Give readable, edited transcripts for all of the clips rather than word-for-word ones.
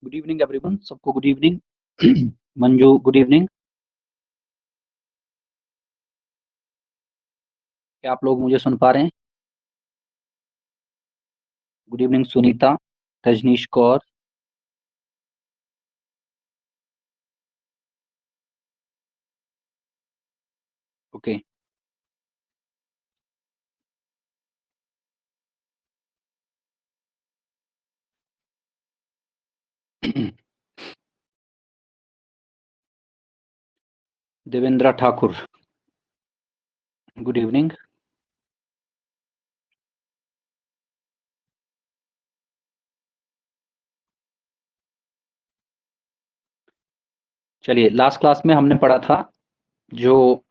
Good evening everyone, सबको good evening. Manju good evening. क्या आप लोग मुझे सुन पा रहे हैं? Good evening Sunita, Rajneesh Kaur. Okay. Devendra Thakur good evening. चलिए, लास्ट क्लास में हमने पढ़ा था जो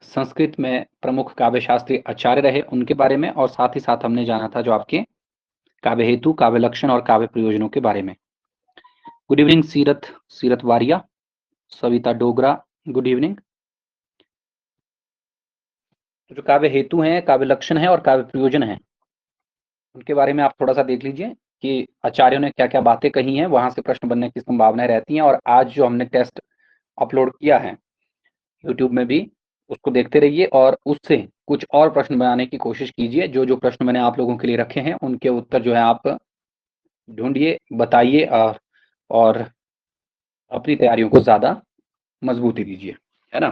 संस्कृत में प्रमुख काव्य शास्त्री आचार्य रहे उनके बारे में, और साथ ही साथ हमने जाना था जो आपके काव्य हेतु, काव्य लक्षण और काव्य प्रयोजनों के बारे में। गुड इवनिंग सीरत, सीरत वारिया, सविता डोगरा गुड इवनिंग। तो जो काव्य हेतु हैं, काव्य लक्षण है और काव्य प्रयोजन है, उनके बारे में आप थोड़ा सा देख लीजिए कि आचार्यों ने क्या क्या बातें कही हैं, वहां से प्रश्न बनने की संभावनाएं रहती हैं। और आज जो हमने टेस्ट अपलोड किया है यूट्यूब में भी, उसको देखते रहिए और उससे कुछ और प्रश्न बनाने की कोशिश कीजिए। जो जो प्रश्न मैंने आप लोगों के लिए रखे हैं उनके उत्तर जो है आप ढूंढिए, बताइए, और अपनी तैयारियों को ज्यादा मजबूती दीजिए, है ना।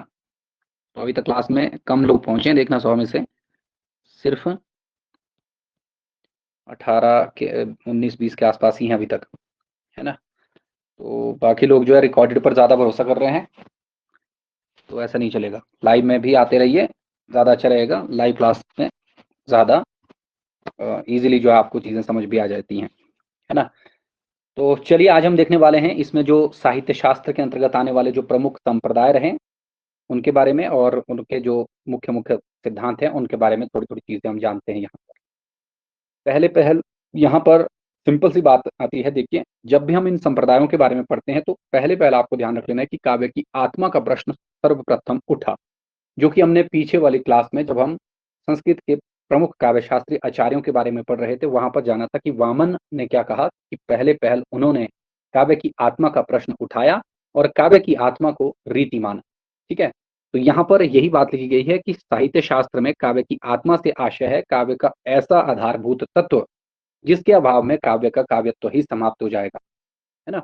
तो अभी तक क्लास में कम लोग पहुंचे हैं, देखना 100 में से सिर्फ 18 के 19-20 के आसपास ही हैं अभी तक, है ना। तो बाकी लोग जो है रिकॉर्डेड पर ज़्यादा भरोसा कर रहे हैं, तो ऐसा नहीं चलेगा। लाइव में भी आते रहिए, ज़्यादा अच्छा रहेगा। लाइव क्लास में ज़्यादा इजीली जो है आपको चीज़ें समझ भी आ जाती हैं, है ना। तो चलिए, आज हम देखने वाले हैं इसमें जो साहित्य शास्त्र के अंतर्गत आने वाले जो प्रमुख संप्रदाय रहे उनके बारे में, और उनके जो मुख्य मुख्य सिद्धांत हैं उनके बारे में थोड़ी थोड़ी चीज़ें हम जानते हैं। यहाँ पहले पहल यहाँ पर सिंपल सी बात आती है। देखिए, जब भी हम इन संप्रदायों के बारे में पढ़ते हैं तो पहले पहल आपको ध्यान रख लेना है कि काव्य की आत्मा का प्रश्न सर्वप्रथम उठा, जो कि हमने पीछे वाली क्लास में जब हम संस्कृत के प्रमुख काव्य शास्त्री आचार्यों के बारे में पढ़ रहे थे वहां पर जाना था कि वामन ने क्या कहा कि पहले पहल उन्होंने काव्य की आत्मा का प्रश्न उठाया और काव्य की आत्मा को रीति माना। ठीक है। तो यहाँ पर यही बात लिखी गई है कि साहित्य शास्त्र में काव्य की आत्मा से आशय है काव्य का ऐसा आधारभूत तत्व जिसके अभाव में काव्य का काव्यत्व ही समाप्त हो जाएगा, है ना।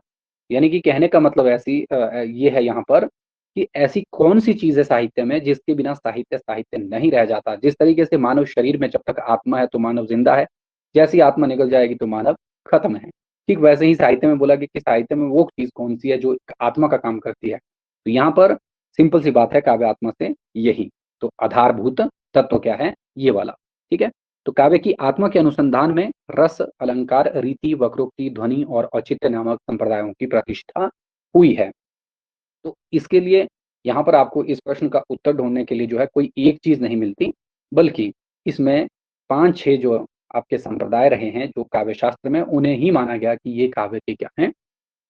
यानी कि कहने का मतलब ऐसी ये है यहाँ पर कि ऐसी कौन सी चीज है साहित्य में जिसके बिना साहित्य साहित्य नहीं रह जाता। जिस तरीके से मानव शरीर में जब तक आत्मा है तो मानव जिंदा है, जैसी आत्मा निकल जाएगी तो मानव खत्म है। ठीक वैसे ही साहित्य में बोला गया कि साहित्य में वो चीज कौन सी है जो आत्मा का काम करती है। तो यहाँ पर सिंपल सी बात है, काव्य आत्मा से यही तो आधारभूत तत्व क्या है, ये वाला। ठीक है। तो काव्य की आत्मा के अनुसंधान में रस, अलंकार, रीति, वक्रोक्ति, ध्वनि और औचित्य नामक संप्रदायों की प्रतिष्ठा हुई है। तो इसके लिए यहाँ पर आपको इस प्रश्न का उत्तर ढूंढने के लिए जो है कोई एक चीज नहीं मिलती, बल्कि इसमें 5-6 जो आपके संप्रदाय रहे हैं जो काव्य शास्त्र में, उन्हें ही माना गया कि ये काव्य के क्या हैं,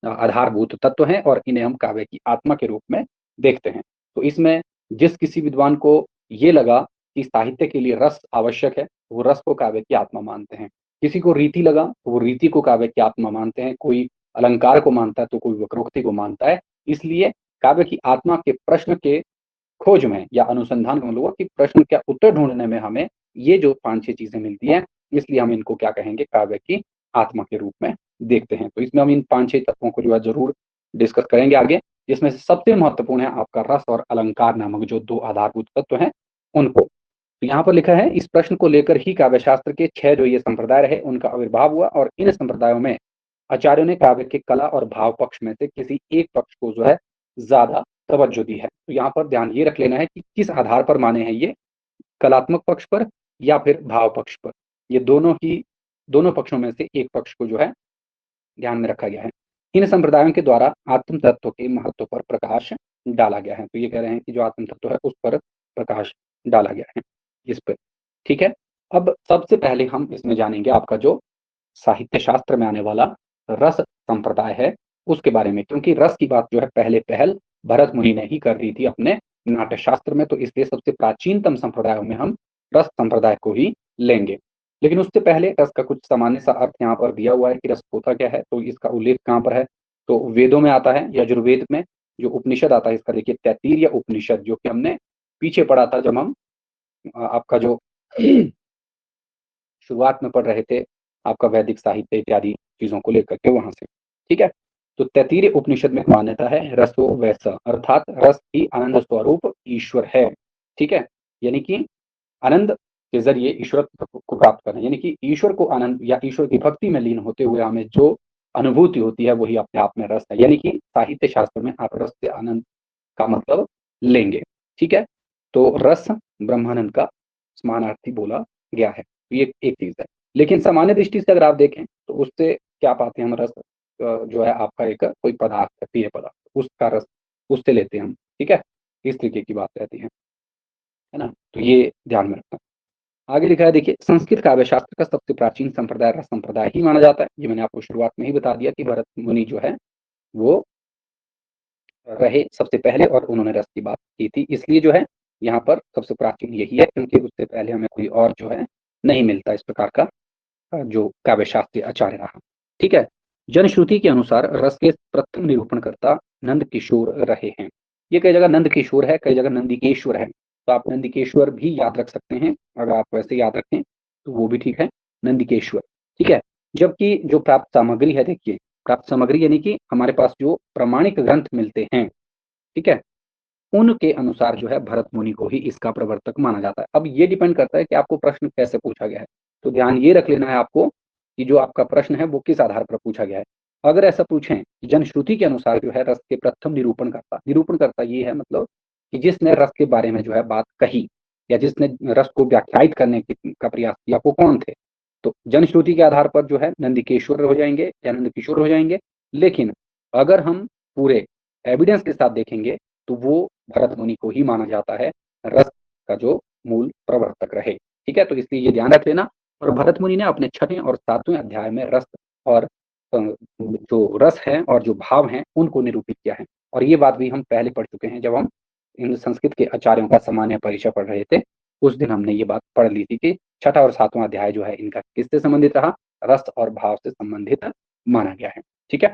आधारभूत तत्व हैं, और इन्हें हम काव्य की आत्मा के रूप में देखते हैं। तो इसमें जिस किसी विद्वान को ये लगा कि साहित्य के लिए रस आवश्यक है, वो रस को काव्य की आत्मा मानते हैं। किसी को रीति लगा तो वो रीति को काव्य की आत्मा मानते हैं। कोई अलंकार को मानता है तो कोई वक्रोक्ति को मानता है। इसलिए काव्य की आत्मा के प्रश्न के खोज में या अनुसंधान का मतलब हुआ कि प्रश्न का उत्तर ढूंढने में हमें ये जो 5-6 चीजें मिलती हैं, इसलिए हम इनको क्या कहेंगे, काव्य की आत्मा के रूप में देखते हैं। तो इसमें हम इन 5-6 तत्वों को जो है जरूर डिस्कस करेंगे आगे, जिसमें से सबसे महत्वपूर्ण है आपका रस और अलंकार नामक जो 2 आधारभूत तत्व हैं उनको। तो यहाँ पर लिखा है, इस प्रश्न को लेकर ही काव्य शास्त्र के 6 जो ये संप्रदाय रहे उनका आविर्भाव हुआ, और इन संप्रदायों में आचार्यों ने काव्य के कला और भाव पक्ष में से किसी एक पक्ष को जो है ज्यादा तवज्जो दी है। तो यहाँ पर ध्यान ये रख लेना है कि किस आधार पर माने हैं ये, कलात्मक पक्ष पर या फिर भाव पक्ष पर। ये दोनों पक्षों में से एक पक्ष को जो है ध्यान में रखा गया है। इन संप्रदायों के द्वारा आत्म तत्व के महत्व पर प्रकाश डाला गया है। तो ये कह रहे हैं कि जो आत्म तत्व है उस पर प्रकाश डाला गया है, इस पर। ठीक है। अब सबसे पहले हम इसमें जानेंगे आपका जो साहित्य शास्त्र में आने वाला रस संप्रदाय है उसके बारे में, क्योंकि रस की बात जो है पहले पहल भरत मुनि ने ही कर दी थी अपने नाट्य शास्त्र में। तो इसलिए सबसे प्राचीनतम संप्रदायों में हम रस संप्रदाय को ही लेंगे। लेकिन उससे पहले रस का कुछ सामान्य सा अर्थ यहाँ पर दिया हुआ है कि रस होता क्या है, तो इसका उल्लेख कहाँ पर है, तो वेदों में आता है, यजुर्वेद में जो उपनिषद आता है इसका देखिए तैत्तिरीय उपनिषद, जो कि हमने पीछे पढ़ा था जब हम आपका जो शुरुआत में पढ़ रहे थे आपका वैदिक साहित्य इत्यादि चीजों को लेकर के वहां से। ठीक है, तो तैत्तिरीय उपनिषद में मान्यता है रसो वैसा, अर्थात रस ही आनंद स्वरूप ईश्वर है। ठीक है, यानी कि आनंद के जरिए ईश्वर को प्राप्त करना, यानी कि ईश्वर को आनंद या ईश्वर की भक्ति में लीन होते हुए हमें जो अनुभूति होती है वही अपने आप में रस है। यानी कि साहित्य शास्त्र में आप रस से आनंद का मतलब लेंगे। ठीक है, तो रस ब्रह्मानंद का समानार्थी बोला गया है, तो ये एक चीज है। लेकिन सामान्य दृष्टि से अगर आप देखें तो उससे क्या पाते हैं हम, रस जो है आपका एक कोई पदार्थ है, पेय पदार्थ, उसका रस उससे लेते हैं हम। ठीक है, इस तरीके की बात रहती है ना, तो ये ध्यान में रखना। आगे लिखा है देखिए, संस्कृत काव्य शास्त्र का सबसे प्राचीन संप्रदाय रस संप्रदाय ही माना जाता है। ये मैंने आपको शुरुआत में ही बता दिया कि भरत मुनि जो है वो रहे सबसे पहले और उन्होंने रस की बात की थी, इसलिए जो है यहाँ पर सबसे प्राचीन यही है, क्योंकि उससे पहले हमें कोई और जो है नहीं मिलता इस प्रकार का जो काव्य शास्त्रीय आचार्य रहा। ठीक है, जनश्रुति के अनुसार रस के प्रथम निरूपणकर्ता नंद किशोर रहे हैं। ये कई जगह नंद किशोर है, कई जगह नंदिकेश्वर है, तो आप नंदिकेश्वर भी याद रख सकते हैं, अगर आप वैसे याद रखें तो वो भी ठीक है, नंदिकेश्वर। ठीक है, जबकि जो प्राप्त सामग्री है, देखिए प्राप्त सामग्री यानी कि हमारे पास जो प्रमाणिक ग्रंथ मिलते हैं, ठीक है, उनके अनुसार जो है भरत मुनि को ही इसका प्रवर्तक माना जाता है। अब ये डिपेंड करता है कि आपको प्रश्न कैसे पूछा गया है, तो ध्यान ये रख लेना है आपको कि जो आपका प्रश्न है वो किस आधार पर पूछा गया है। अगर ऐसा पूछें कि जनश्रुति के अनुसार जो है रस के प्रथम निरूपण करता ये है मतलब कि जिसने रस के बारे में जो है बात कही या जिसने रस को व्याख्यायित करने का प्रयास किया वो कौन थे, तो जनश्रुति के आधार पर जो है नंदिकेश्वर हो जाएंगे या नंदकिशोर हो जाएंगे। लेकिन अगर हम पूरे एविडेंस के साथ देखेंगे तो वो भरत मुनि को ही माना जाता है रस का जो मूल प्रवर्तक रहे। ठीक है, तो इसलिए ये ध्यान रख लेना। और भरत मुनि ने अपने 6वें और 7वें अध्याय में रस और जो रस है और जो भाव हैं उनको निरूपित किया है। और ये बात भी हम पहले पढ़ चुके हैं, जब हम इन संस्कृत के आचार्यों का सामान्य परिचय पढ़ रहे थे उस दिन हमने ये बात पढ़ ली थी कि 6वां और 7वां अध्याय जो है इनका किससे संबंधित रहा, रस और भाव से संबंधित माना गया है। ठीक है,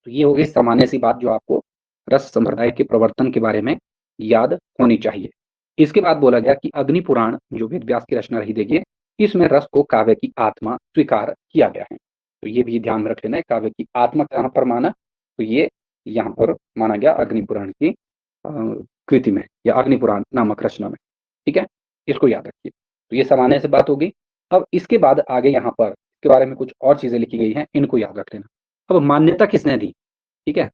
तो ये हो गई सामान्य सी बात जो आपको रस संप्रदाय के प्रवर्तन के बारे में याद होनी चाहिए। इसके बाद बोला गया कि अग्नि पुराण जो वेद व्यास की रचना रही, देखिए इसमें रस को काव्य की आत्मा स्वीकार किया गया है, तो ये भी ध्यान में रख लेना है। काव्य की आत्मा कहाँ पर माना, तो ये यहाँ पर माना गया अग्नि पुराण की कृति में या अग्नि पुराण नामक रचना में। ठीक है, इसको याद रखिए। तो ये सामान्य से बात होगी। अब इसके बाद आगे यहाँ पर इसके बारे में कुछ और चीजें लिखी गई हैं, इनको याद रख लेना। अब मान्यता किसने दी, ठीक है,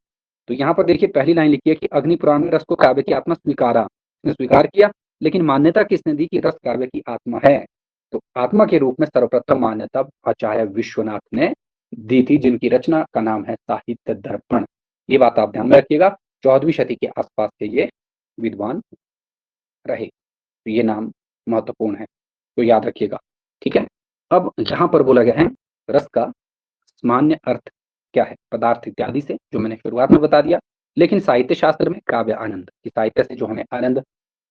तो यहाँ पर देखिए पहली लाइन लिखी है कि अग्नि पुराण में रस को काव्य की आत्मा स्वीकारा, इसने स्वीकार किया, लेकिन मान्यता किसने दी कि रस काव्य की आत्मा है, तो आत्मा के रूप में सर्वप्रथम मान्यता आचार्य विश्वनाथ ने दी थी, जिनकी रचना का नाम है साहित्य दर्पण। ये बात आप ध्यान में रखिएगा, 14वीं शती के आसपास के ये विद्वान रहे, तो ये नाम महत्वपूर्ण है, तो याद रखिएगा। ठीक है, अब यहाँ पर बोला गया है रस का सामान्य अर्थ क्या है, पदार्थ इत्यादि से, जो मैंने शुरुआत में बता दिया। लेकिन साहित्य शास्त्र में काव्य आनंद, कि साहित्य से जो हमें आनंद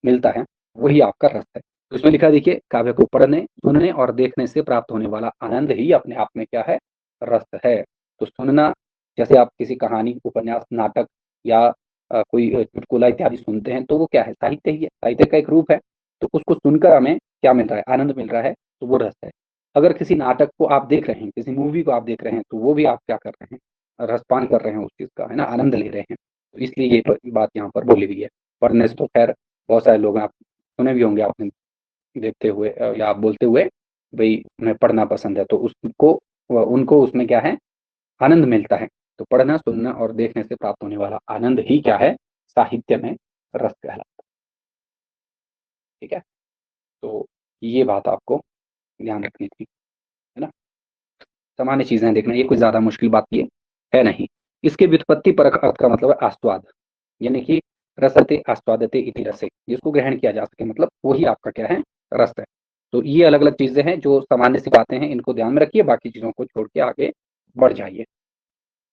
मिलता है वही आपका रस है। तो इसमें लिखा देखिए, काव्य को पढ़ने सुनने और देखने से प्राप्त होने वाला आनंद ही अपने आप में क्या है, रस है। तो सुनना, जैसे आप किसी कहानी उपन्यास नाटक या कोई चुटकुला इत्यादि सुनते हैं तो वो क्या है, साहित्य ही है, साहित्य का एक रूप है। तो उसको सुनकर हमें क्या मिल रहा है, आनंद मिल रहा है, तो वो रस है। अगर किसी नाटक को आप देख रहे हैं, किसी मूवी को आप देख रहे हैं, तो वो भी आप क्या कर रहे हैं, रसपान कर रहे हैं उस चीज का, है ना, आनंद ले रहे हैं। तो इसलिए ये बात यहाँ पर बोली गई है। पढ़ने से तो खैर बहुत सारे लोग आप सुने भी होंगे आपने देखते हुए या आप बोलते हुए, भाई उन्हें पढ़ना पसंद है, तो उसको उनको उसमें क्या है, आनंद मिलता है। तो पढ़ना सुनना और देखने से प्राप्त होने वाला आनंद ही क्या है, साहित्य में रस कहलाता है। ठीक है, तो ये बात आपको ध्यान रखनी थी, है ना। सामान्य चीजें देखना, ये कोई ज्यादा मुश्किल बात ये है नहीं। इसके व्युत्पत्ति परक अर्थ का मतलब है आस्वाद, यानी कि रसते आस्वादते इति रसे, जिसको ग्रहण किया जा सके, मतलब वही आपका क्या है, रस है। तो ये अलग अलग चीजें हैं जो सामान्य सी बातें हैं, इनको ध्यान में रखिए, बाकी चीजों को छोड़ के आगे बढ़ जाइए।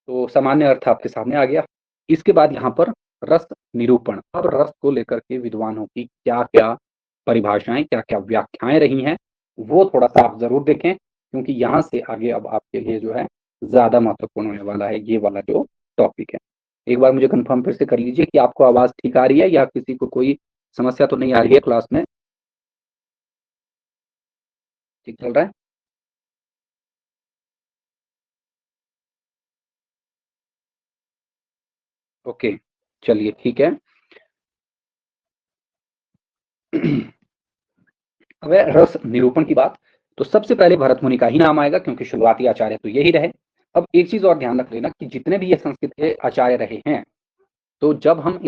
तो सामान्य अर्थ आपके सामने आ गया। इसके बाद यहाँ पर रस निरूपण, अब रस को लेकर के विद्वानों की क्या क्या परिभाषाएं, क्या क्या व्याख्याएं रही हैं, वो थोड़ा सा आप जरूर देखें, क्योंकि यहाँ से आगे अब आपके लिए जो है ज्यादा महत्वपूर्ण होने वाला है ये वाला जो टॉपिक है। एक बार मुझे कंफर्म फिर से कर लीजिए कि आपको आवाज ठीक आ रही है या किसी को कोई समस्या तो नहीं आ रही है क्लास में? ठीक चल रहा है? ओके, चलिए ठीक है। अब है रस निरूपण की बात, तो सबसे पहले भरत मुनि का ही नाम आएगा क्योंकि शुरुआती आचार्य तो यही रहे। अब एक चीज और ध्यान रख लेना कि जितने भी ये संस्कृत के आचार्य रहे हैं, तो जब हम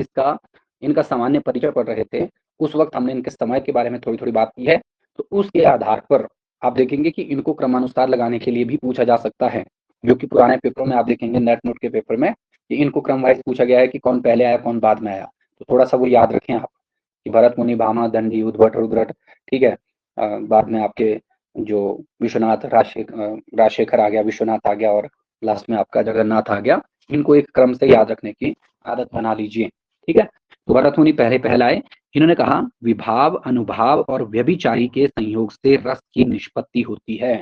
इनका सामान्य परिचय पढ़ रहे थे, उस वक्त हमने इनके समय के बारे में थोड़ी थोड़ी बात की है। तो उसके आधार पर आप देखेंगे कि इनको क्रमानुसार लगाने के लिए भी पूछा जा सकता है, जो कि पुराने पेपरों में आप देखेंगे, नेट नोट के पेपर में, कि इनको क्रम वाइज पूछा गया है कि कौन पहले आया कौन बाद में आया। तो थोड़ा सा वो याद रखें आप कि भरत मुनि, भामा, दंडी, उद्भट, रुद्रट, ठीक है। बाद में आपके जो विश्वनाथ, राजशेखर आ गया, विश्वनाथ आ गया, और लास्ट में आपका जगन्नाथ आ गया। इनको एक क्रम से याद रखने की आदत बना लीजिए, ठीक है। तो भरत मुनि पहले पहलाए, इन्होंने कहा विभाव, अनुभाव और व्यभिचारी के संयोग से रस की निष्पत्ति होती है।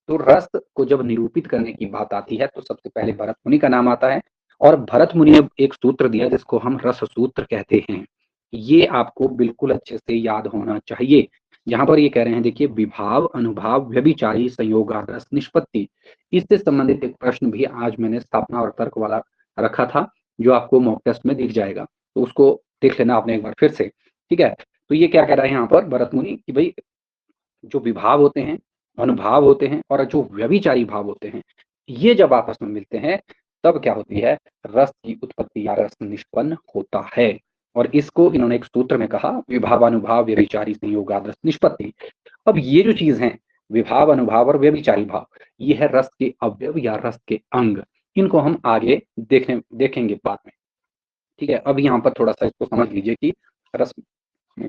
तो रस को जब निरूपित करने की बात आती है तो सबसे पहले भरत मुनि का नाम आता है। और भरत मुनि ने एक सूत्र दिया जिसको हम रस सूत्र कहते हैं। ये आपको बिल्कुल अच्छे से याद होना चाहिए। जहां पर ये कह रहे हैं, देखिए, विभाव, अनुभाव, व्यभिचारी, संयोगादर्श, निष्पत्ति, इससे संबंधित एक प्रश्न भी आज मैंने स्थापना और तर्क वाला रखा था, जो आपको मॉक टेस्ट में दिख जाएगा। तो उसको देख लेना आपने एक बार फिर से, ठीक है। तो ये क्या कह रहा है यहाँ पर भरत मुनि कि भाई, जो विभाव होते हैं, अनुभाव होते हैं और जो व्यभिचारी भाव होते हैं, ये जब आपस में मिलते हैं तब क्या होती है, रस की उत्पत्ति या रस निष्पन्न होता है। और इसको इन्होंने एक सूत्र में कहा, विभावानुभाव व्यभिचारी संयोगादर्श निष्पत्ति। अब ये जो चीज है, विभाव, अनुभाव और व्यभिचारी भाव, ये है रस के अवयव या रस के अंग। इनको हम आगे देखेंगे बाद में, ठीक है। अब यहाँ पर थोड़ा सा इसको समझ लीजिए कि रस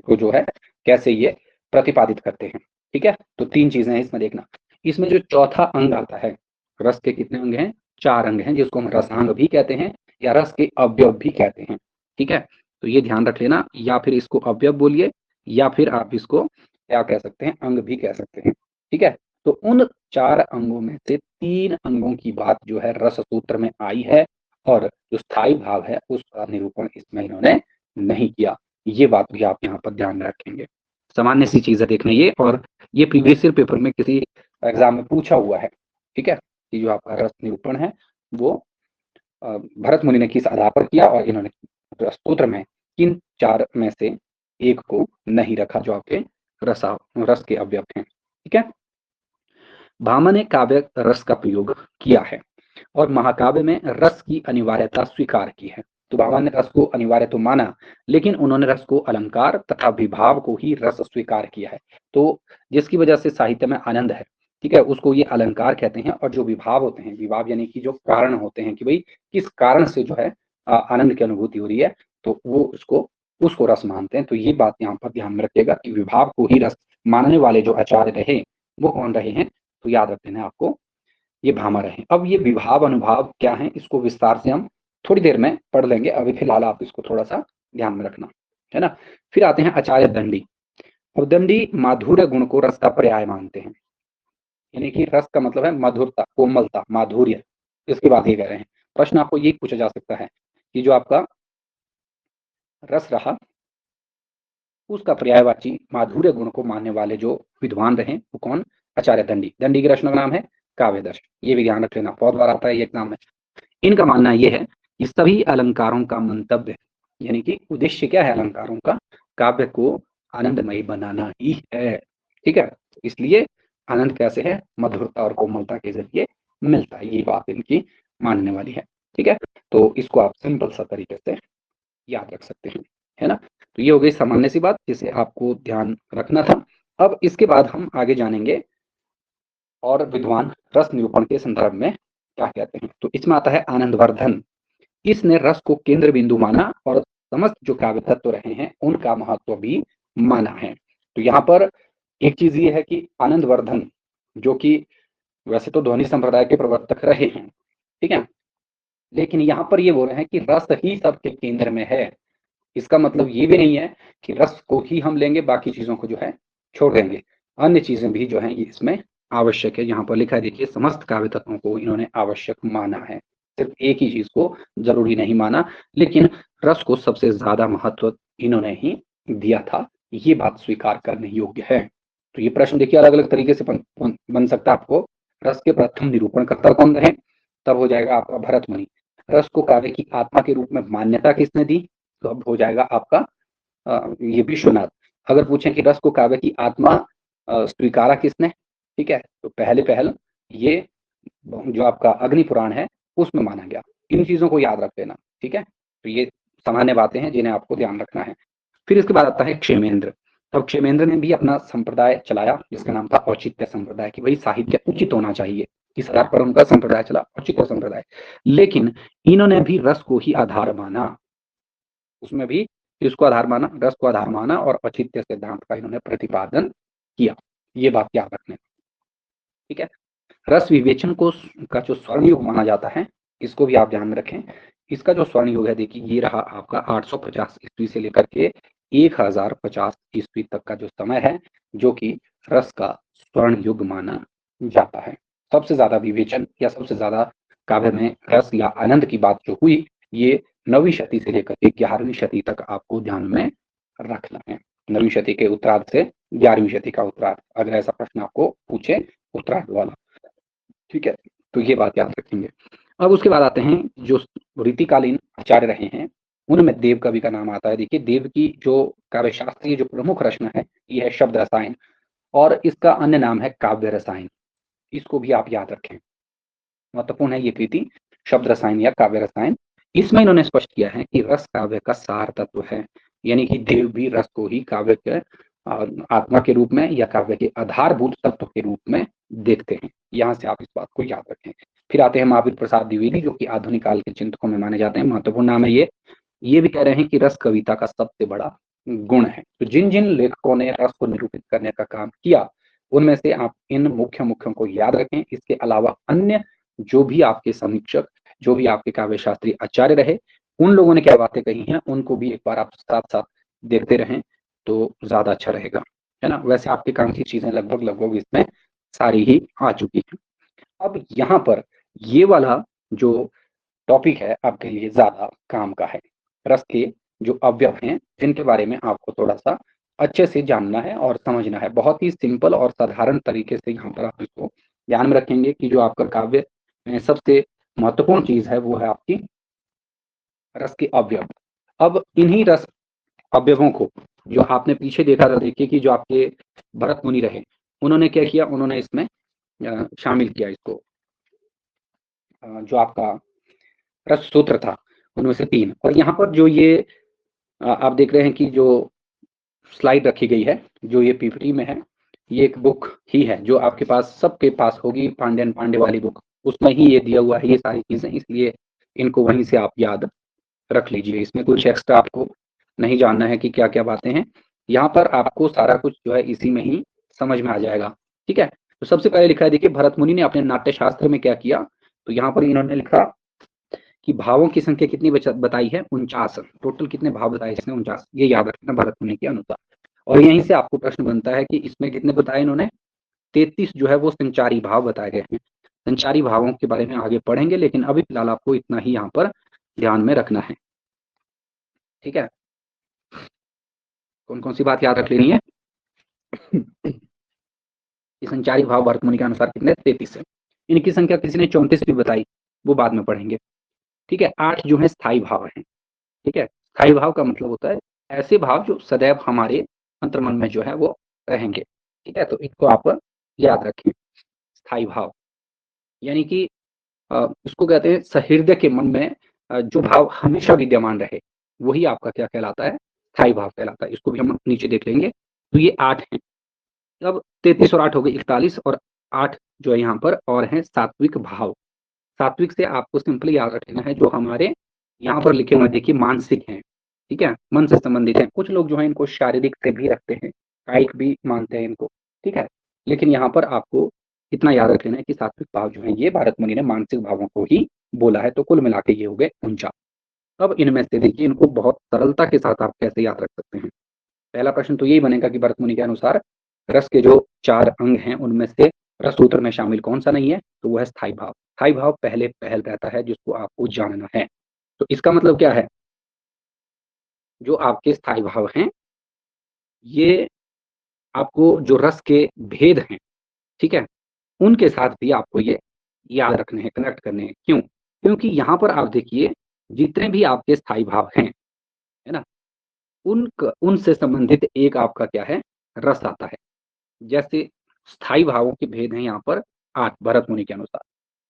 को जो है कैसे ये प्रतिपादित करते हैं, ठीक है। तो तीन चीजें हैं इसमें देखना। इसमें जो चौथा अंग आता है, रस के कितने अंग हैं? चार अंग हैं, जिसको हम रसांग भी कहते हैं या रस के अवयव भी कहते हैं, ठीक है। तो ये ध्यान रख लेना, या फिर इसको अवयव बोलिए या फिर आप इसको क्या कह सकते हैं, अंग भी कह सकते हैं, ठीक है। तो उन चार अंगों में से तीन अंगों की बात जो है रस सूत्र में आई है, और जो स्थायी भाव है उसका निरूपण इसमें इन्होंने नहीं किया। ये बात भी आप यहाँ पर ध्यान में रखेंगे। सामान्य सी चीज है देखना ये, और ये प्रीवियस ईयर पेपर में किसी एग्जाम में पूछा हुआ है, ठीक है, कि जो आपका रस निरूपण है वो भरत मुनि ने किस आधार पर किया, और इन्होंने सूत्र में किन चार में से एक को नहीं रखा जो आपके रस के अवयव हैं, ठीक है। भामा ने काव्य रस का प्रयोग किया है और महाकाव्य में रस की अनिवार्यता स्वीकार की है। तो भामा ने रस को अनिवार्य तो माना, लेकिन उन्होंने रस को अलंकार तथा विभाव को ही रस स्वीकार किया है। तो जिसकी वजह से साहित्य में आनंद है, ठीक है, उसको ये अलंकार कहते हैं। और जो विभाव होते हैं, विभाव यानी कि जो कारण होते हैं कि भाई किस कारण से जो है आनंद की अनुभूति हो रही है, तो वो उसको रस मानते हैं। तो ये बात यहाँ पर ध्यान में रखिएगा कि विभाव को ही रस मानने वाले जो आचार्य रहे वो कौन रहे हैं, तो याद रख लेना आपको, ये भामा रहे। अब ये विभाव, अनुभाव क्या है, इसको विस्तार से हम थोड़ी देर में पढ़ लेंगे। अभी फिलहाल आप इसको थोड़ा सा ध्यान में रखना, है ना। फिर आते हैं आचार्य दंडी। और दंडी माधुर्य गुण को रस का पर्याय मानते हैं, यानी कि रस का मतलब है मधुरता, कोमलता, माधुर्य। इसकी बात ये कह रहे हैं। प्रश्न आपको ये पूछा जा सकता है कि जो आपका रस रहा, उसका पर्यायवाची माधुर्य गुण को मानने वाले जो विद्वान रहे वो कौन? आचार्य दंडी। दंडी की रचना का नाम है काव्यदर्श। ये भी ध्यान रख लेना, बहुत बार आता है ये एग्जाम में। इनका मानना यह है कि सभी अलंकारों का मंतव्य, यानी कि उद्देश्य क्या है अलंकारों का? काव्य को आनंदमयी बनाना ही है, ठीक है। इसलिए आनंद कैसे है? मधुरता और कोमलता के जरिए मिलता है। ये बात इनकी मानने वाली है, ठीक है। तो इसको आप सिंपल सा तरीके से याद रख सकते हैं, है ना। तो ये हो गई सामान्य सी बात जिसे आपको ध्यान रखना था। अब इसके बाद हम आगे जानेंगे और विद्वान रस निरूपण के संदर्भ में क्या कहते हैं। तो इसमें आता है आनंदवर्धन। इसने रस को केंद्र बिंदु माना और समस्त जो काव्य तत्व रहे हैं उनका महत्व भी माना है। तो यहाँ पर एक चीज ये है कि आनंदवर्धन, जो कि वैसे तो ध्वनि संप्रदाय के प्रवर्तक रहे हैं, ठीक है, लेकिन यहाँ पर ये बोल रहे हैं कि रस ही सबके केंद्र में है। इसका मतलब ये भी नहीं है कि रस को ही हम लेंगे, बाकी चीजों को जो है छोड़ देंगे। अन्य चीजें भी जो है ये इसमें आवश्यक है। यहाँ पर लिखा है, देखिए, समस्त काव्य तत्वों को इन्होंने आवश्यक माना है। सिर्फ एक ही चीज को जरूरी नहीं माना, लेकिन रस को सबसे ज्यादा महत्व इन्होंने ही दिया था, ये बात स्वीकार करने योग्य है। तो ये प्रश्न देखिए अलग अलग तरीके से बन सकता है आपको। रस के प्रथम निरूपणकर्ता कौन रहे? तब हो जाएगा आपका भरत मुनि। रस को काव्य की आत्मा के रूप में मान्यता किसने दी? तो अब हो जाएगा आपका ये विश्वनाथ। अगर पूछें कि रस को काव्य की आत्मा स्वीकारा किसने, ठीक है, तो पहले पहल ये जो आपका अग्नि पुराण है उसमें माना गया। इन चीजों को याद रख लेना, ठीक है। तो ये सामान्य बातें हैं जिन्हें आपको ध्यान रखना है। फिर इसके बाद आता है क्षेमेंद्र। अब क्षेमेंद्र ने भी अपना संप्रदाय चलाया जिसका नाम था औचित्य संप्रदाय, कि भाई साहित्य उचित होना चाहिए, इस आधार पर उनका संप्रदाय चला, औचित्य संप्रदाय। लेकिन इन्होंने भी रस को ही आधार माना, उसमें भी इसको आधार माना, रस को आधार माना और औचित्य सिद्धांत का इन्होंने प्रतिपादन किया। ये बात याद रखने, ठीक है। रस विवेचन को का जो स्वर्ण युग माना जाता है, इसको भी आप ध्यान में रखें। इसका जो स्वर्ण युग है देखिए ये रहा आपका 850 ईस्वी से लेकर के 1050 ईस्वी तक का जो समय है, जो कि रस का स्वर्ण युग माना जाता है। सबसे ज्यादा विवेचन या सबसे ज्यादा काव्य में रस या आनंद की बात जो हुई, ये 9वीं शती से लेकर के 11वीं शती तक आपको ध्यान में रखना है। 9वीं शती के उत्तरार्ध से 11वीं शती का उत्तरार्ध, अगर ऐसा प्रश्न आपको पूछे उत्तरार्ध वाला, ठीक है, तो ये बात याद रखेंगे। अब उसके बाद आते हैं जो रीतिकालीन आचार्य रहे हैं, उनमें देव कवि का नाम आता है। देखिए देव की जो काव्य शास्त्रीय जो प्रमुख रचना है ये है शब्द रसायन, और इसका अन्य नाम है काव्य रसायन। इसको भी आप याद रखें, महत्वपूर्ण है ये कृति, शब्द रसायन या काव्य रसायन। इसमें इन्होंने स्पष्ट किया है कि रस काव्य का सार तत्व है, यानी कि देव भी रस को ही काव्य के आत्मा के रूप में या काव्य के आधारभूत तत्व के रूप में देखते हैं। यहाँ से आप इस बात को याद रखें। फिर आते हैं महावीर प्रसाद द्विवेदी, जो कि आधुनिक काल के चिंतकों में माने जाते हैं, महत्वपूर्ण नाम है ये भी कह रहे हैं कि रस कविता का सबसे बड़ा गुण है। तो जिन जिन लेखकों ने रस को निरूपित करने का काम किया, उनमें से आप इन मुख्य मुख्यों को याद रखें। इसके अलावा अन्य जो भी आपके समीक्षक, जो भी आपके काव्य शास्त्री आचार्य रहे, उन लोगों ने क्या बातें कही हैं उनको भी एक बार आप साथ साथ देखते रहें तो ज्यादा अच्छा रहेगा, है ना। वैसे आपके काम की चीजें लगभग लगभग इसमें सारी ही आ चुकी हैं। अब यहाँ पर ये वाला जो टॉपिक है आपके लिए ज्यादा काम का है। रस के जो अवयव हैं जिनके बारे में आपको थोड़ा सा अच्छे से जानना है और समझना है। बहुत ही सिंपल और साधारण तरीके से यहाँ पर आप इसको ध्यान में रखेंगे कि जो आपका काव्य में सबसे महत्वपूर्ण चीज है वो है आपकी रस के अवयव। अब इन्हीं रस अवयवों को जो आपने पीछे देखा था, देखिए कि जो आपके भरत मुनि रहे, उन्होंने क्या किया, उन्होंने इसमें शामिल किया इसको, जो आपका रस सूत्र था उनमें से 3। और यहाँ पर जो ये आप देख रहे हैं कि जो स्लाइड रखी गई है, जो ये पीपीटी में है, ये एक बुक ही है जो आपके पास सबके पास होगी, पांड्यन पांडे वाली बुक, उसमें ही ये दिया हुआ है ये सारी चीजें, इसलिए इनको वहीं से आप याद रख लीजिए। इसमें कुछ एक्स्ट्रा आपको नहीं जानना है कि क्या क्या बातें हैं, यहाँ पर आपको सारा कुछ जो है इसी में ही समझ में आ जाएगा, ठीक है। तो सबसे पहले लिखा है, देखिए भरत मुनि ने अपने नाट्य शास्त्र में क्या किया, तो यहाँ पर इन्होंने लिखा कि भावों की संख्या कितनी बताई है, 49। टोटल कितने भाव बताए इसने, 49, ये याद रखना भरत मुनि के अनुसार। और यहीं से आपको प्रश्न बनता है कि इसमें कितने बताए इन्होंने, 33 जो है वो संचारी भाव बताए गए हैं। संचारी भावों के बारे में आगे पढ़ेंगे, लेकिन अभी फिलहाल आपको इतना ही यहाँ पर ध्यान में रखना है, ठीक है। कौन कौन सी बात याद रख लेनी है कि संचारी भाव भरत मुनि के अनुसार कितने, 33 है। इनकी संख्या किसी ने 34 भी बताई, वो बाद में पढ़ेंगे, ठीक है। 8 जो है स्थायी भाव है, ठीक है। स्थायी भाव का मतलब होता है ऐसे भाव जो सदैव हमारे अंतर्मन में जो है वो रहेंगे, ठीक है। तो इसको आप याद रखें, स्थायी भाव यानी कि उसको कहते हैं सहृदय के मन में जो भाव हमेशा विद्यमान रहे, वही आपका क्या कहलाता है, स्थायी भाव कहलाता है। इसको भी हम नीचे देख लेंगे। तो ये 8 हैं। अब 33 और 8 हो गए 41, और 8 जो है यहाँ पर और है सात्विक भाव। सात्विक से आपको सिंपली याद रखना है जो हमारे यहाँ पर लिखे हुए देखिए मानसिक हैं, ठीक है, मन से संबंधित है। कुछ लोग जो है इनको शारीरिक से भी रखते हैं, कायिक भी मानते हैं इनको, ठीक है। लेकिन यहाँ पर आपको इतना याद रख लेना है कि सात्विक भाव जो है ये भारत मुनि ने मानसिक भावों को ही बोला है। तो कुल मिला के ये हो गए 49। अब इनमें से देखिए इनको बहुत सरलता के साथ आप कैसे याद रख सकते हैं। पहला प्रश्न तो यही बनेगा कि भरत मुनि के अनुसार रस के जो 4 अंग हैं उनमें से रस सूत्र में शामिल कौन सा नहीं है, तो वह है स्थायी भाव। स्थायी भाव पहले पहल रहता है, जिसको आपको जानना है। तो इसका मतलब क्या है, जो आपके स्थायी भाव हैं, ये आपको जो रस के भेद हैं, ठीक है, उनके साथ भी आपको ये याद रखने हैं, कनेक्ट करने हैं। क्यों? क्योंकि यहाँ पर आप देखिए, जितने भी आपके स्थायी भाव हैं, है ना? उनसे संबंधित एक आपका क्या है, रस आता है। जैसे स्थायी भावों के भेद हैं यहाँ पर 8 भरत मुनि के अनुसार।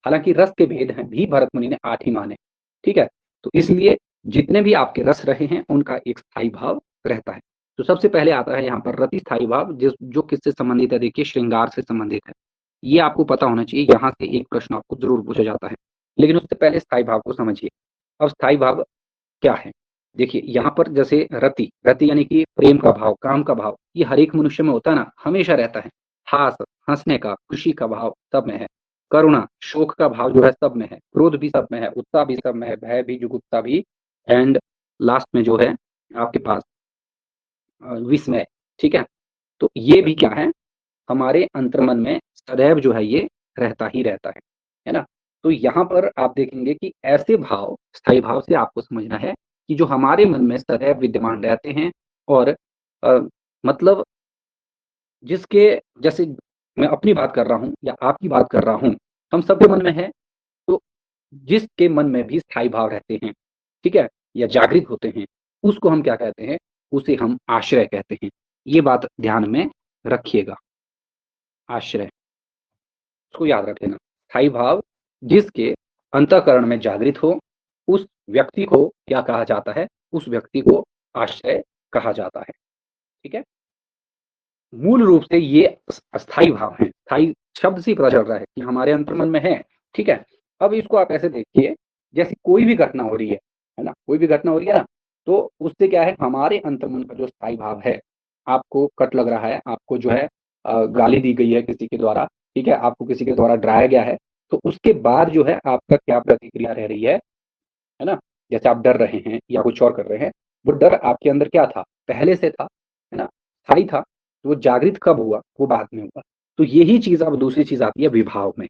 हालाँकि रस के भेद हैं भी भरत मुनि ने 8 ही माने, ठीक है? तो इसलिए जितने भी आपके रस रहे हैं, उनका एक स्थायी भाव रहता है। तो सबसे पहले आता है यहाँ पर रति स्थायी भाव, जो किससे संबंधित है, देखिए श्रृंगार से संबंधित है। ये आपको पता होना चाहिए, यहाँ से एक प्रश्न आपको ज़रूर पूछा जाता है। लेकिन उससे पहले स्थायी भाव को समझिए। अब स्थायी भाव क्या है? देखिए यहाँ पर जैसे रति, रति यानी कि प्रेम का भाव, काम का भाव, ये हर एक मनुष्य में होता है ना, हमेशा रहता है। हास, हँसने का, खुशी का भाव सब में है। करुणा, शोक का भाव जो है सब में है। क्रोध भी सब में है, उत्साह भी सब में है, भय भी, जुगुप्सा भी, एंड लास्ट में जो है आपके पास विस्मय, ठीक है? तो ये भी क्या है, हमारे अंतर्मन में सदैव जो है ये रहता ही रहता है ना? तो यहाँ पर आप देखेंगे कि ऐसे भाव, स्थायी भाव से आपको समझना है कि जो हमारे मन में सदैव विद्यमान रहते हैं, और मतलब जिसके, जैसे मैं अपनी बात कर रहा हूँ या आपकी बात कर रहा हूँ, हम सबके मन में है, तो जिसके मन में भी स्थायी भाव रहते हैं, ठीक है? या जागृत होते हैं, उसको हम क्या कहते हैं? उसे हम आश्रय कहते हैं। ये बात ध्यान में रखिएगा, आश्रय। उसको याद रख लेना। स्थायी भाव जिसके अंतःकरण में जागृत हो, उस व्यक्ति को क्या कहा जाता है? उस व्यक्ति को आश्रय कहा जाता है, ठीक है? मूल रूप से ये अस्थायी भाव हैं। स्थायी शब्द से ही पता चल रहा है कि हमारे अंतर्मन में है, ठीक है? अब इसको आप ऐसे देखिए, जैसे कोई भी घटना हो रही है ना? कोई भी घटना हो रही है ना, तो उससे क्या है, हमारे अंतर्मन का जो स्थायी भाव है, आपको कट लग रहा है, आपको जो है गाली दी गई है किसी के द्वारा, ठीक है? आपको किसी के द्वारा डराया गया है, तो उसके बाद जो है आपका क्या प्रतिक्रिया रह रही है ना? जैसे आप डर रहे हैं या कुछ और कर रहे हैं, वो डर आपके अंदर क्या था? पहले से था, है ना? स्थायी था। तो वो जागृत कब हुआ? वो बाद में हुआ। तो यही चीज़, अब दूसरी चीज़ आती है विभाव में।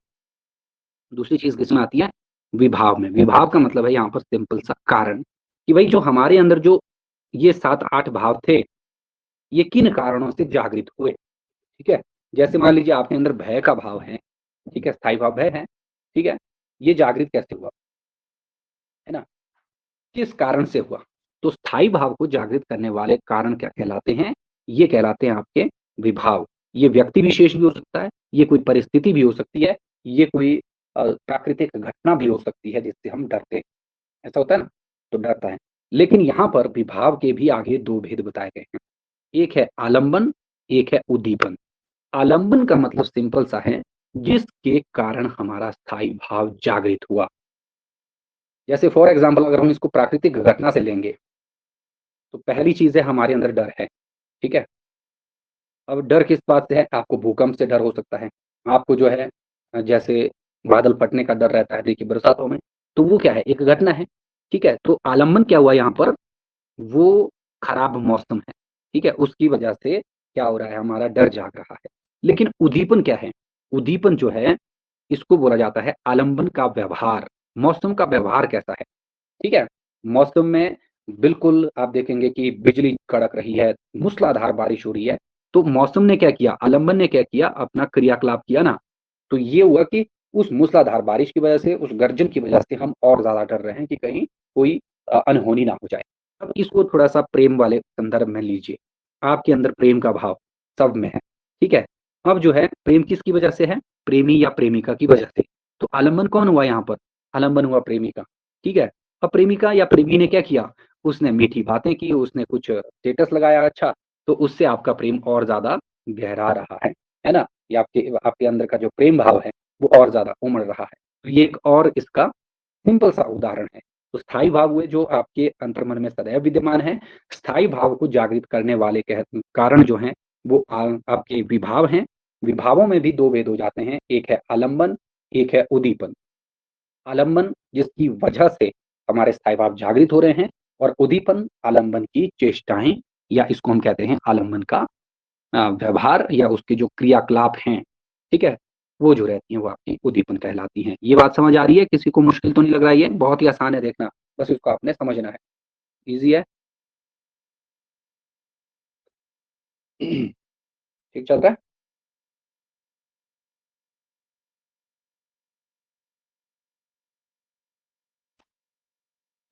दूसरी चीज़ किसमें आती है? विभाव में। विभाव का मतलब है यहाँ पर सिंपल सा कारण, कि भई जो हमारे अंदर जो ये 7-8 भाव थे, ये किन कारणों से जागृत हुए, ठीक है? जैसे मान लीजिए आपके अंदर भय का भाव है, ठीक है? स्थायी भाव भय है, ठीक है? ये जागृत कैसे हुआ? है ना? किस कारण से हुआ? तो स्थायी भाव को जागृत करने वाले कारण क्या कहलाते हैं? ये कहलाते हैं आपके विभाव। ये व्यक्ति विशेष भी हो सकता है, ये कोई परिस्थिति भी हो सकती है, ये कोई प्राकृतिक घटना भी हो सकती है जिससे हम डरते हैं। ऐसा होता है ना? तो डरता है। लेकिन यहाँ पर विभाव के भी आगे 2 भेद बताए गए हैं। एक है आलंबन, एक है उद्दीपन। आलंबन का मतलब सिंपल सा है, जिसके कारण हमारा स्थायी भाव जागृत हुआ। जैसे फॉर एग्ज़ाम्पल अगर हम इसको प्राकृतिक घटना से लेंगे, तो पहली चीज़ है, हमारे अंदर डर है, ठीक है? अब डर किस बात से है? आपको भूकंप से डर हो सकता है, आपको जो है जैसे बादल फटने का डर रहता है, देखिए बरसातों में, तो वो क्या है? एक घटना है, ठीक है? तो आलंबन क्या हुआ यहाँ पर? वो खराब मौसम है, ठीक है? उसकी वजह से क्या हो रहा है? हमारा डर जाग रहा है। लेकिन उद्दीपन क्या है? उद्दीपन जो है, इसको बोला जाता है आलंबन का व्यवहार। मौसम का व्यवहार कैसा है? ठीक है? मौसम में बिल्कुल आप देखेंगे कि बिजली कड़क रही है, मूसलाधार बारिश हो रही है, तो मौसम ने क्या किया, आलंबन ने क्या किया, अपना क्रियाकलाप किया ना, तो ये हुआ कि उस मूसलाधार बारिश की वजह से, उस गर्जन की वजह से हम और ज़्यादा डर रहे हैं कि कहीं कोई अनहोनी ना हो जाए। अब इसको थोड़ा-सा प्रेम वाले संदर्भ में लीजिए। आपके अंदर प्रेम का भाव सब में है, ठीक है? अब जो है प्रेम किसकी वजह से है? प्रेमी या प्रेमिका की वजह से। तो आलंबन कौन हुआ यहाँ पर? आलंबन हुआ प्रेमी का, ठीक है? अब प्रेमिका या प्रेमी ने क्या किया? उसने मीठी बातें की, उसने कुछ स्टेटस लगाया अच्छा, तो उससे आपका प्रेम और ज़्यादा गहरा रहा है ना? ये आपके आपके अंदर का जो प्रेम भाव है, वो और ज़्यादा उमड़ रहा है। तो ये एक और इसका सिंपल सा उदाहरण है। तो स्थायी भाव हुए जो आपके अंतर्मन में सदैव विद्यमान हैं। स्थायी भाव को जागृत करने वाले कारण जो हैं, वो आपके विभाव हैं। विभावों में भी 2 भेद हो जाते हैं, एक है आलंबन, एक है उद्दीपन। आलंबन जिसकी वजह से हमारे स्थायी भाव जागृत हो रहे हैं, और उद्दीपन आलंबन की चेष्टाएँ, या इसको हम कहते हैं आलंबन का व्यवहार, या उसके जो क्रियाकलाप हैं, ठीक है? वो जो रहती हैं वो आपकी उद्दीपन कहलाती हैं। ये बात समझ आ रही है? किसी को मुश्किल तो नहीं लग रहा है? ये बहुत ही आसान है, देखना बस इसको आपने समझना है। ईज़ी है? ठीक चल रहा है?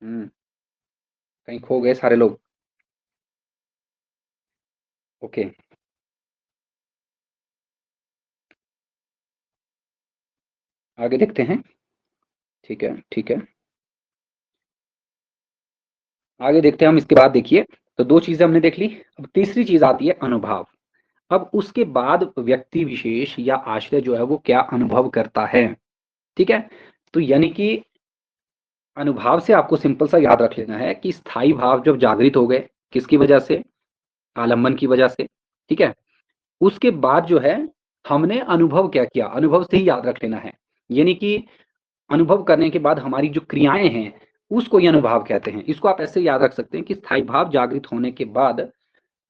हुँ, कहीं खो गए सारे लोग? ओके, आगे देखते हैं। ठीक है, ठीक है। आगे देखते हैं हम, इसके बाद देखिए, तो 2 चीज़ें हमने देख ली। अब तीसरी चीज़ आती है अनुभव। अब उसके बाद व्यक्ति विशेष या आश्रय जो है वो क्या अनुभव करता है, ठीक है? तो यानी कि अनुभाव से आपको सिंपल सा याद रख लेना है कि स्थायी भाव जब जागृत हो गए, किसकी वजह से? आलंबन की वजह से, ठीक है? उसके बाद जो है, हमने अनुभव क्या किया? अनुभव से ही याद रख लेना है। यानी कि अनुभव करने के बाद हमारी जो क्रियाएँ हैं, उसको ये अनुभाव कहते हैं। इसको आप ऐसे याद रख सकते हैं कि स्थायी भाव जागृत होने के बाद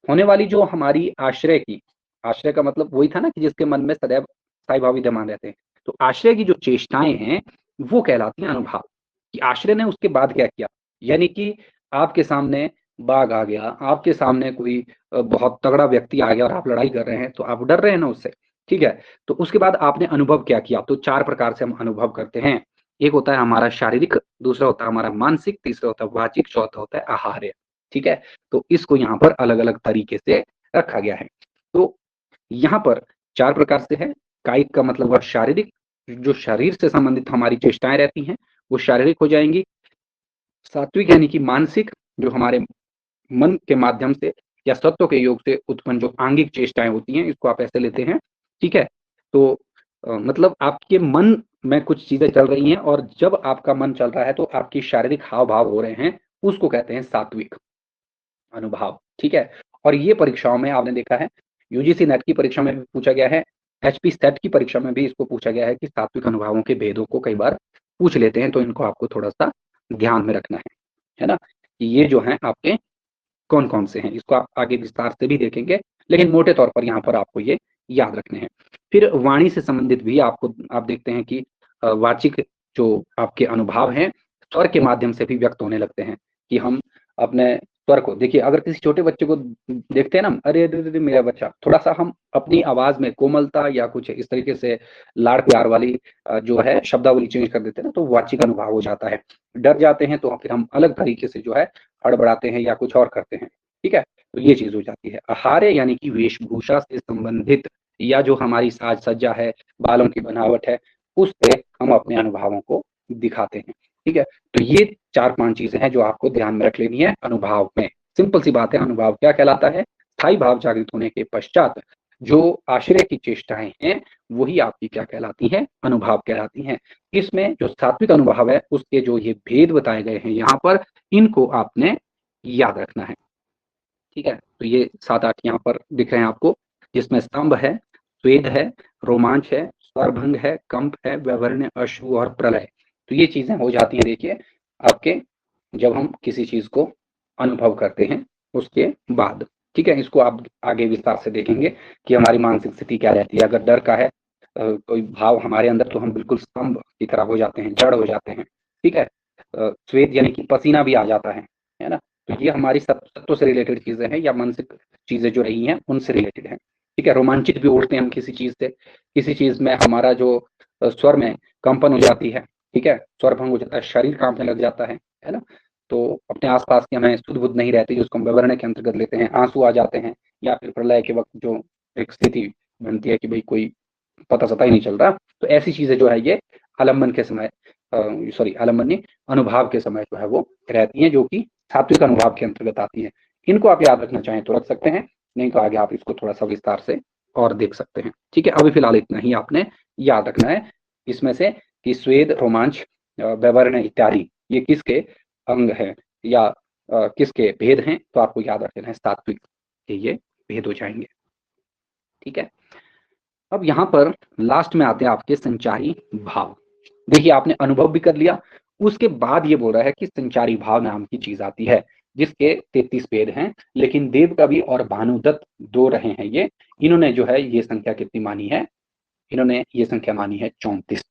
होने वाली जो हमारी आश्रय का मतलब वही था ना कि जिसके मन में सदैव स्थायी भाव विद्यमान रहते हैं। तो आश्रय की जो चेष्टाएँ हैं, वो कहलाती हैं अनुभाव, कि आश्रय ने उसके बाद क्या किया। यानी कि आपके सामने बाघ आ गया, आपके सामने कोई बहुत तगड़ा व्यक्ति आ गया और आप लड़ाई कर रहे हैं, तो आप डर रहे हैं ना उससे, ठीक है? तो उसके बाद आपने अनुभव क्या किया? तो 4 प्रकार से हम अनुभव करते हैं। एक होता है हमारा शारीरिक, दूसरा होता है हमारा मानसिक, तीसरा होता है वाचिक, चौथा होता है आहार्य, ठीक है? तो इसको यहाँ पर अलग-अलग तरीके से रखा गया है। तो यहाँ पर 4 प्रकार से है। कायिक का मतलब हुआ शारीरिक, जो शरीर से संबंधित हमारी चेष्टाएँ रहती हैं, वो शारीरिक हो जाएँगी। सात्विक यानी कि मानसिक, जो हमारे मन के माध्यम से या सत्व के योग से उत्पन्न जो आंगिक चेष्टाएँ होती हैं, इसको आप ऐसे लेते हैं, ठीक है? तो मतलब आपके मन में कुछ चीज़ें चल रही हैं और जब आपका मन चल रहा है, तो आपकी शारीरिक हाव-भाव हो रहे हैं, उसको कहते हैं सात्विक अनुभाव, ठीक है? और ये परीक्षाओं में आपने देखा है, यूजीसी नेट की परीक्षा में भी पूछा गया है, एचपी सेट की परीक्षा में भी इसको पूछा गया है कि सात्विक अनुभावों के भेदों को कई बार पूछ लेते हैं, तो इनको आपको थोड़ा-सा ध्यान में रखना है ना? कि ये जो हैं आपके कौन-कौन से हैं, इसको आप आगे विस्तार से भी देखेंगे, लेकिन मोटे तौर पर यहाँ पर आपको ये याद रखने हैं। फिर वाणी से संबंधित भी आपको आप देखते हैं कि वाचिक जो आपके अनुभाव हैं, स्वर के माध्यम से भी व्यक्त होने लगते हैं, कि हम अपने स्वर को देखिए, अगर किसी छोटे बच्चे को देखते हैं ना, अरे रे रे रे मेरा बच्चा, थोड़ा-सा हम अपनी आवाज़ में कोमलता या कुछ इस तरीके से लाड़-प्यार वाली जो है शब्दावली चेंज कर देते हैं ना, तो वाचिक अनुभाव हो जाता है। डर जाते हैं तो फिर हम अलग तरीके से जो है हड़बड़ाते हैं या कुछ और करते हैं, ठीक है? तो ये चीज़ हो जाती है। आहार्य यानी कि वेशभूषा से संबंधित या जो हमारी साज-सज्जा है, बालों की बनावट है, उससे हम अपने अनुभावों को दिखाते हैं, ठीक है? तो ये 4-5 चीज़ें हैं जो आपको ध्यान में रख लेनी है अनुभाव में। सिंपल सी बात है, अनुभाव क्या कहलाता है? स्थायी भाव जागृत होने के पश्चात जो आश्रय की चेष्टाएँ हैं, वही आपकी क्या कहलाती हैं? अनुभाव कहलाती हैं। इसमें जो सात्विक अनुभाव है, उसके जो ये भेद बताए गए हैं यहाँ पर, इनको आपने याद रखना है, ठीक है? तो ये 7-8 यहाँ पर दिख रहे हैं आपको, जिसमें स्तंभ है, स्वेद है, रोमांच है, स्वरभंग है, कंप है, व्यवर्ण, अश्रु और प्रलय। तो ये चीज़ें हो जाती हैं देखिए आपके, जब हम किसी चीज़ को अनुभव करते हैं, उसके बाद, ठीक है? इसको आप आगे विस्तार से देखेंगे कि हमारी मानसिक स्थिति क्या रहती है। अगर डर का है कोई भाव हमारे अंदर, तो हम बिल्कुल स्तंभ की तरह हो जाते हैं, जड़ हो जाते हैं, ठीक है? स्वेद यानी कि पसीना भी आ जाता है ना? तो ये हमारी सत्व से रिलेटेड चीज़ें हैं या मानसिक चीज़ें जो रही हैं, उनसे रिलेटेड हैं, ठीक है? रोमांचित भी उठते हैं हम किसी चीज़ से, किसी चीज़ में हमारा जो स्वर में कंपन हो जाती है, ठीक है? स्वरभंग हो जाता है, शरीर काँपने लग जाता है ना? तो अपने आस-पास की हमें सुध-बुध नहीं रहती, जिसको हम विवरण के अंतर्गत लेते हैं, आँसू आ जाते हैं या फिर प्रलय के वक़्त जो एक स्थिति बनती है कि भई कोई पता-सता ही नहीं चल रहा, तो ऐसी चीज़ें जो है ये आलंबन के समय सॉरी आलंबन नहीं, अनुभाव के समय जो है वो रहती हैं, जो कि सात्विक अनुभाव के अंतर्गत आती हैं। इनको आप याद रखना चाहें तो रख सकते हैं, नहीं तो आगे आप इसको थोड़ा-सा विस्तार से और देख सकते हैं, ठीक है? अभी फिलहाल इतना ही आपने याद रखना है, इसमें से कि स्वेद, रोमांच, व्यवर्ण इत्यादि ये किसके अंग हैं या किसके भेद हैं, तो आपको याद रख लेना है सात्विक के ये भेद हो जाएँगे, ठीक है? अब यहाँ पर लास्ट में आते हैं आपके संचारी भाव। देखिए आपने अनुभव भी कर लिया, उसके बाद ये बोल रहा है कि संचारी भाव नाम की चीज़ आती है, जिसके 33 भेद हैं, लेकिन देवकवि और भानुदत्त 2 रहे हैं ये। इन्होंने जो है ये संख्या कितनी मानी है? इन्होंने ये संख्या मानी है 34।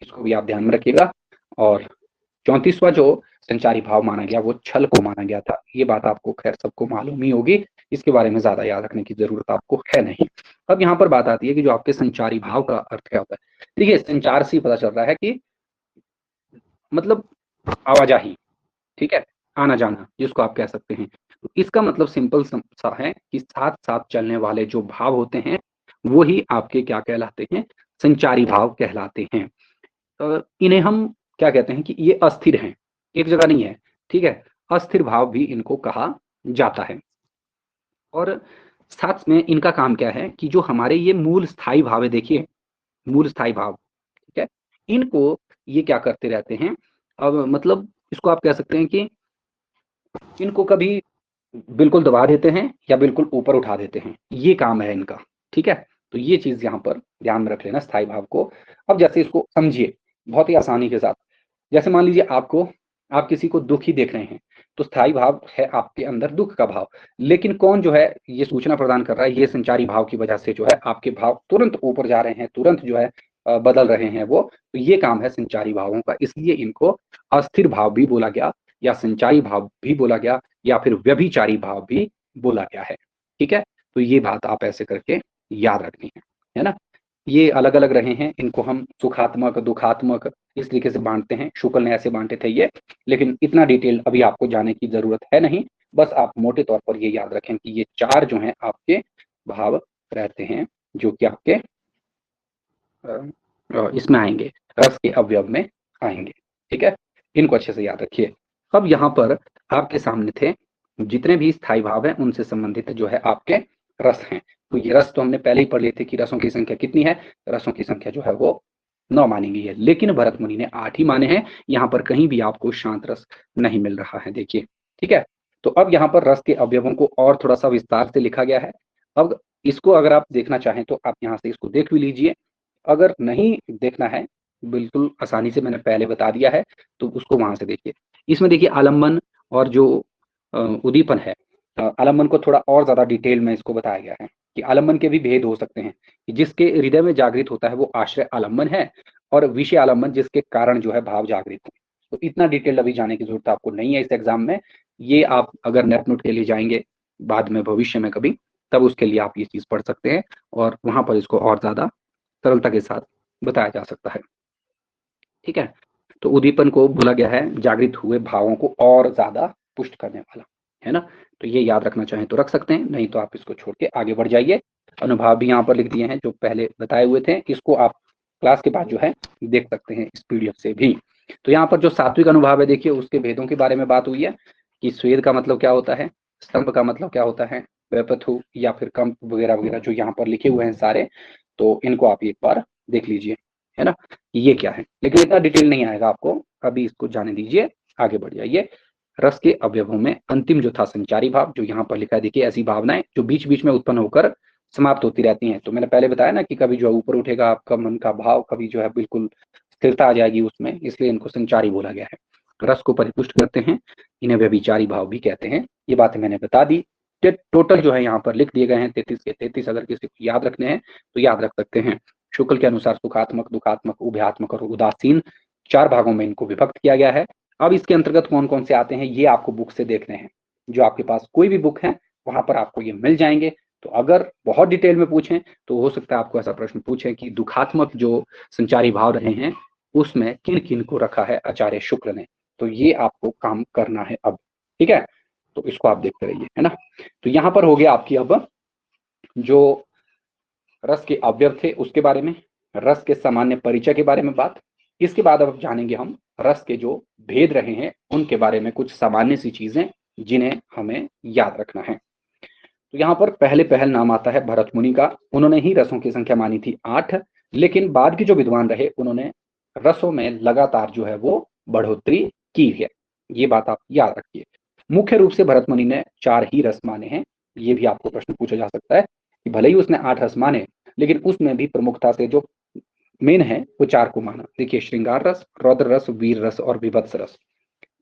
इसको भी आप ध्यान में रखिएगा। और 34वां जो संचारी भाव माना गया वो छल को माना गया था। ये बात आपको खैर सबको मालूम ही होगी, इसके बारे में ज्यादा याद रखने की जरूरत आपको है नहीं। अब यहाँ पर बात आती है कि जो आपके संचारी भाव का अर्थ क्या होता है। देखिए, संचार से पता चल रहा है कि मतलब आवाजाही, ठीक है, आना जाना जिसको आप कह सकते हैं। तो इसका मतलब सिंपल सा है कि साथ साथ चलने वाले जो भाव होते हैं वो ही आपके क्या कहलाते हैं, संचारी भाव कहलाते हैं। इन्हें हम क्या कहते हैं कि ये अस्थिर हैं, एक जगह नहीं है, ठीक है, अस्थिर भाव भी इनको कहा जाता है। और साथ में इनका काम क्या है कि जो हमारे ये मूल स्थायी भाव है, देखिए मूल स्थायी भाव, ठीक है, इनको ये क्या करते रहते हैं। अब मतलब इसको आप कह सकते हैं कि इनको कभी बिल्कुल दबा देते हैं या बिल्कुल ऊपर उठा देते हैं, ये काम है इनका, ठीक है। तो ये चीज यहाँ पर ध्यान में रख लेना स्थायी भाव को। अब जैसे इसको समझिए बहुत ही आसानी के साथ। जैसे मान लीजिए आपको, आप किसी को दुखी देख रहे हैं, तो स्थायी भाव है आपके अंदर दुख का भाव, लेकिन कौन जो है ये सूचना प्रदान कर रहा है, ये संचारी भाव की वजह से जो है आपके भाव तुरंत ऊपर जा रहे हैं, तुरंत जो है बदल रहे हैं वो। तो ये काम है संचारी भावों का, इसलिए इनको अस्थिर भाव भी बोला गया, या संचारी भाव भी बोला गया, या फिर व्यभिचारी भाव भी बोला गया है, ठीक है। तो ये बात आप ऐसे करके याद रखनी है ना। ये अलग अलग रहे हैं, इनको हम सुखात्मक, दुखात्मक इस तरीके से बांटते हैं। शुक्ल ने ऐसे बांटे थे ये, लेकिन इतना डिटेल अभी आपको जाने की जरूरत है नहीं। बस आप मोटे तौर पर ये याद रखें कि ये चार जो हैं आपके भाव रहते हैं, जो कि आपके इसमें आएंगे, रस के अवयव में आएंगे, ठीक है। इनको अच्छे से याद रखिए। अब यहाँ पर आपके सामने थे जितने भी स्थायी भाव हैं उनसे संबंधित जो है आपके रस हैं। तो ये रस तो हमने पहले ही पढ़ लिए थे कि रसों की संख्या कितनी है। रसों की संख्या जो है वो 9 मानी गई है, लेकिन भरत मुनि ने 8 ही माने हैं। यहाँ पर कहीं भी आपको शांत रस नहीं मिल रहा है, देखिए, ठीक है। तो अब यहाँ पर रस के अवयवों को और थोड़ा सा विस्तार से लिखा गया है। अब इसको अगर आप देखना चाहें तो आप यहाँ से इसको देख भी लीजिए। अगर नहीं देखना है, बिल्कुल आसानी से मैंने पहले बता दिया है, तो उसको वहां से देखिए। इसमें देखिए आलम्बन और जो उद्दीपन है, आलम्बन को थोड़ा और ज्यादा डिटेल में इसको बताया गया है कि आलम्बन के भी भेद हो सकते हैं कि जिसके हृदय में जागृत होता है वो आश्रय आलम्बन है, और विषय आलम्बन जिसके कारण जो है भाव जागृत है। तो इतना डिटेल अभी जाने की जरूरत आपको नहीं है इस एग्जाम में। ये आप अगर नेट नोट के लिए जाएंगे बाद में भविष्य में कभी, तब उसके लिए आप ये चीज पढ़ सकते हैं, और वहां पर इसको और ज्यादा सरलता के साथ बताया जा सकता है, ठीक है। तो उद्दीपन को बोला गया है जागृत हुए भावों को और ज्यादा पुष्ट करने वाला, है ना। तो ये याद रखना चाहें तो रख सकते हैं, नहीं तो आप इसको छोड़ के आगे बढ़ जाइए। अनुभाव भी यहाँ पर लिख दिए हैं जो पहले बताए हुए थे, इसको आप क्लास के बाद जो है देख सकते हैं इस पीडीएफ से भी। तो यहाँ पर जो सात्विक अनुभाव है, देखिए उसके भेदों के बारे में बात हुई है कि स्वेद का मतलब क्या होता है, स्तंभ का मतलब क्या होता है, वेपथु या फिर कंप वगैरह वगैरह जो यहाँ पर लिखे हुए हैं सारे, तो इनको आप एक बार देख लीजिए, है ना, ये क्या है। लेकिन इतना डिटेल नहीं आएगा आपको, अभी इसको जाने दीजिए, आगे बढ़ जाइए। रस के अवयवों में अंतिम जो था संचारी भाव, जो यहाँ पर लिखा है, देखिए ऐसी भावनाएं जो बीच बीच में उत्पन्न होकर समाप्त होती रहती हैं। तो मैंने पहले बताया ना कि कभी जो है ऊपर उठेगा आपका मन का भाव, कभी जो है बिल्कुल स्थिरता आ जाएगी उसमें, इसलिए इनको संचारी बोला गया है। रस को परिपुष्ट करते हैं, इन्हें व्यभिचारी भाव भी कहते हैं। ये बातें मैंने बता दी। टोटल जो है यहाँ पर लिख दिए गए हैं 33 के 33। अगर किसी को याद रखने हैं तो याद रख सकते हैं। शुक्ल के अनुसार सुखात्मक, दुखात्मक, उभयात्मक और उदासीन 4 भागों में इनको विभक्त किया गया है। अब इसके अंतर्गत कौन कौन से आते हैं ये आपको बुक से देखने हैं। जो आपके पास कोई भी बुक है वहां पर आपको ये मिल जाएंगे। तो अगर बहुत डिटेल में पूछें तो हो सकता है आपको ऐसा प्रश्न पूछे कि दुखात्मक जो संचारी भाव रहे हैं उसमें किन किन को रखा है आचार्य शुक्ल ने। तो ये आपको काम करना है अब, ठीक है। तो इसको आप देखते रहिए, है ना। तो यहाँ पर हो गया आपकी अब जो रस के अवयव थे उसके बारे में, रस के सामान्य परिचय के बारे में बात। इसके बाद अब जानेंगे हम रस के जो भेद रहे हैं उनके बारे में कुछ सामान्य सी चीजें जिन्हें हमें याद रखना है। तो यहाँ पर पहले पहल नाम आता है भरत मुनि का। उन्होंने ही रसों की संख्या मानी थी 8, लेकिन बाद के जो विद्वान रहे उन्होंने रसों में लगातार जो है वो बढ़ोतरी की है। ये बात आप याद रखिए। मुख्य रूप से भरत मुनि ने 4 ही रस माने हैं। ये भी आपको प्रश्न पूछा जा सकता है कि भले ही उसने 8 रस माने, लेकिन उसमें भी प्रमुखता से जो मेन है वो 4 को माना। देखिए, श्रृंगार रस, रौद्र रस, वीर रस और विभत्स रस।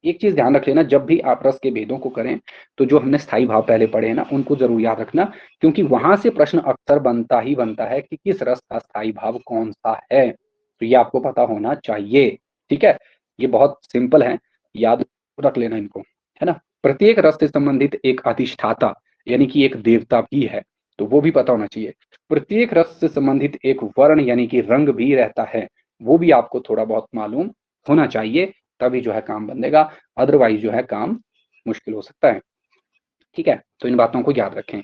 एक चीज ध्यान रख लेना, जब भी आप रस के भेदों को करें तो जो हमने स्थायी भाव पहले पढ़े हैं ना, उनको जरूर याद रखना, क्योंकि वहां से प्रश्न अक्सर बनता ही बनता है कि किस रस का स्थायी भाव कौन सा है। तो ये आपको पता होना चाहिए। ठीक है, ये बहुत सिंपल है, याद रख लेना इनको, है ना। प्रत्येक रस से संबंधित एक अधिष्ठाता यानी कि एक देवता भी है, तो वो भी पता होना चाहिए। प्रत्येक रस से संबंधित एक वर्ण यानी कि रंग भी रहता है, वो भी आपको थोड़ा बहुत मालूम होना चाहिए, तभी जो है काम बनेगा, अदरवाइज जो है काम मुश्किल हो सकता है। ठीक है, तो इन बातों को याद रखें।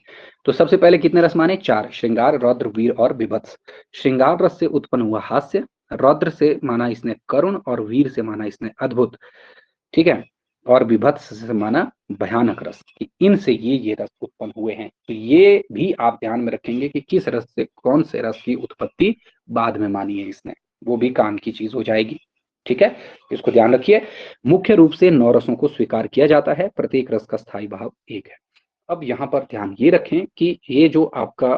तो सबसे पहले कितने रस माने? 4, श्रृंगार, रौद्र, वीर और विभत्स। श्रृंगार रस से उत्पन्न हुआ हास्य, रौद्र से माना इसने करुण और वीर से माना इसने अद्भुत। ठीक है, और विभत्स से माना भयानक रस, कि इनसे ये रस उत्पन्न हुए हैं। तो ये भी आप ध्यान में रखेंगे कि किस रस से कौन से रस की उत्पत्ति बाद में मानी है इसने, वो भी काम की चीज हो जाएगी। ठीक है, इसको ध्यान रखिए। मुख्य रूप से 9 रसों को स्वीकार किया जाता है, प्रत्येक रस का स्थायी भाव 1 है। अब यहाँ पर ध्यान ये रखें कि ये जो आपका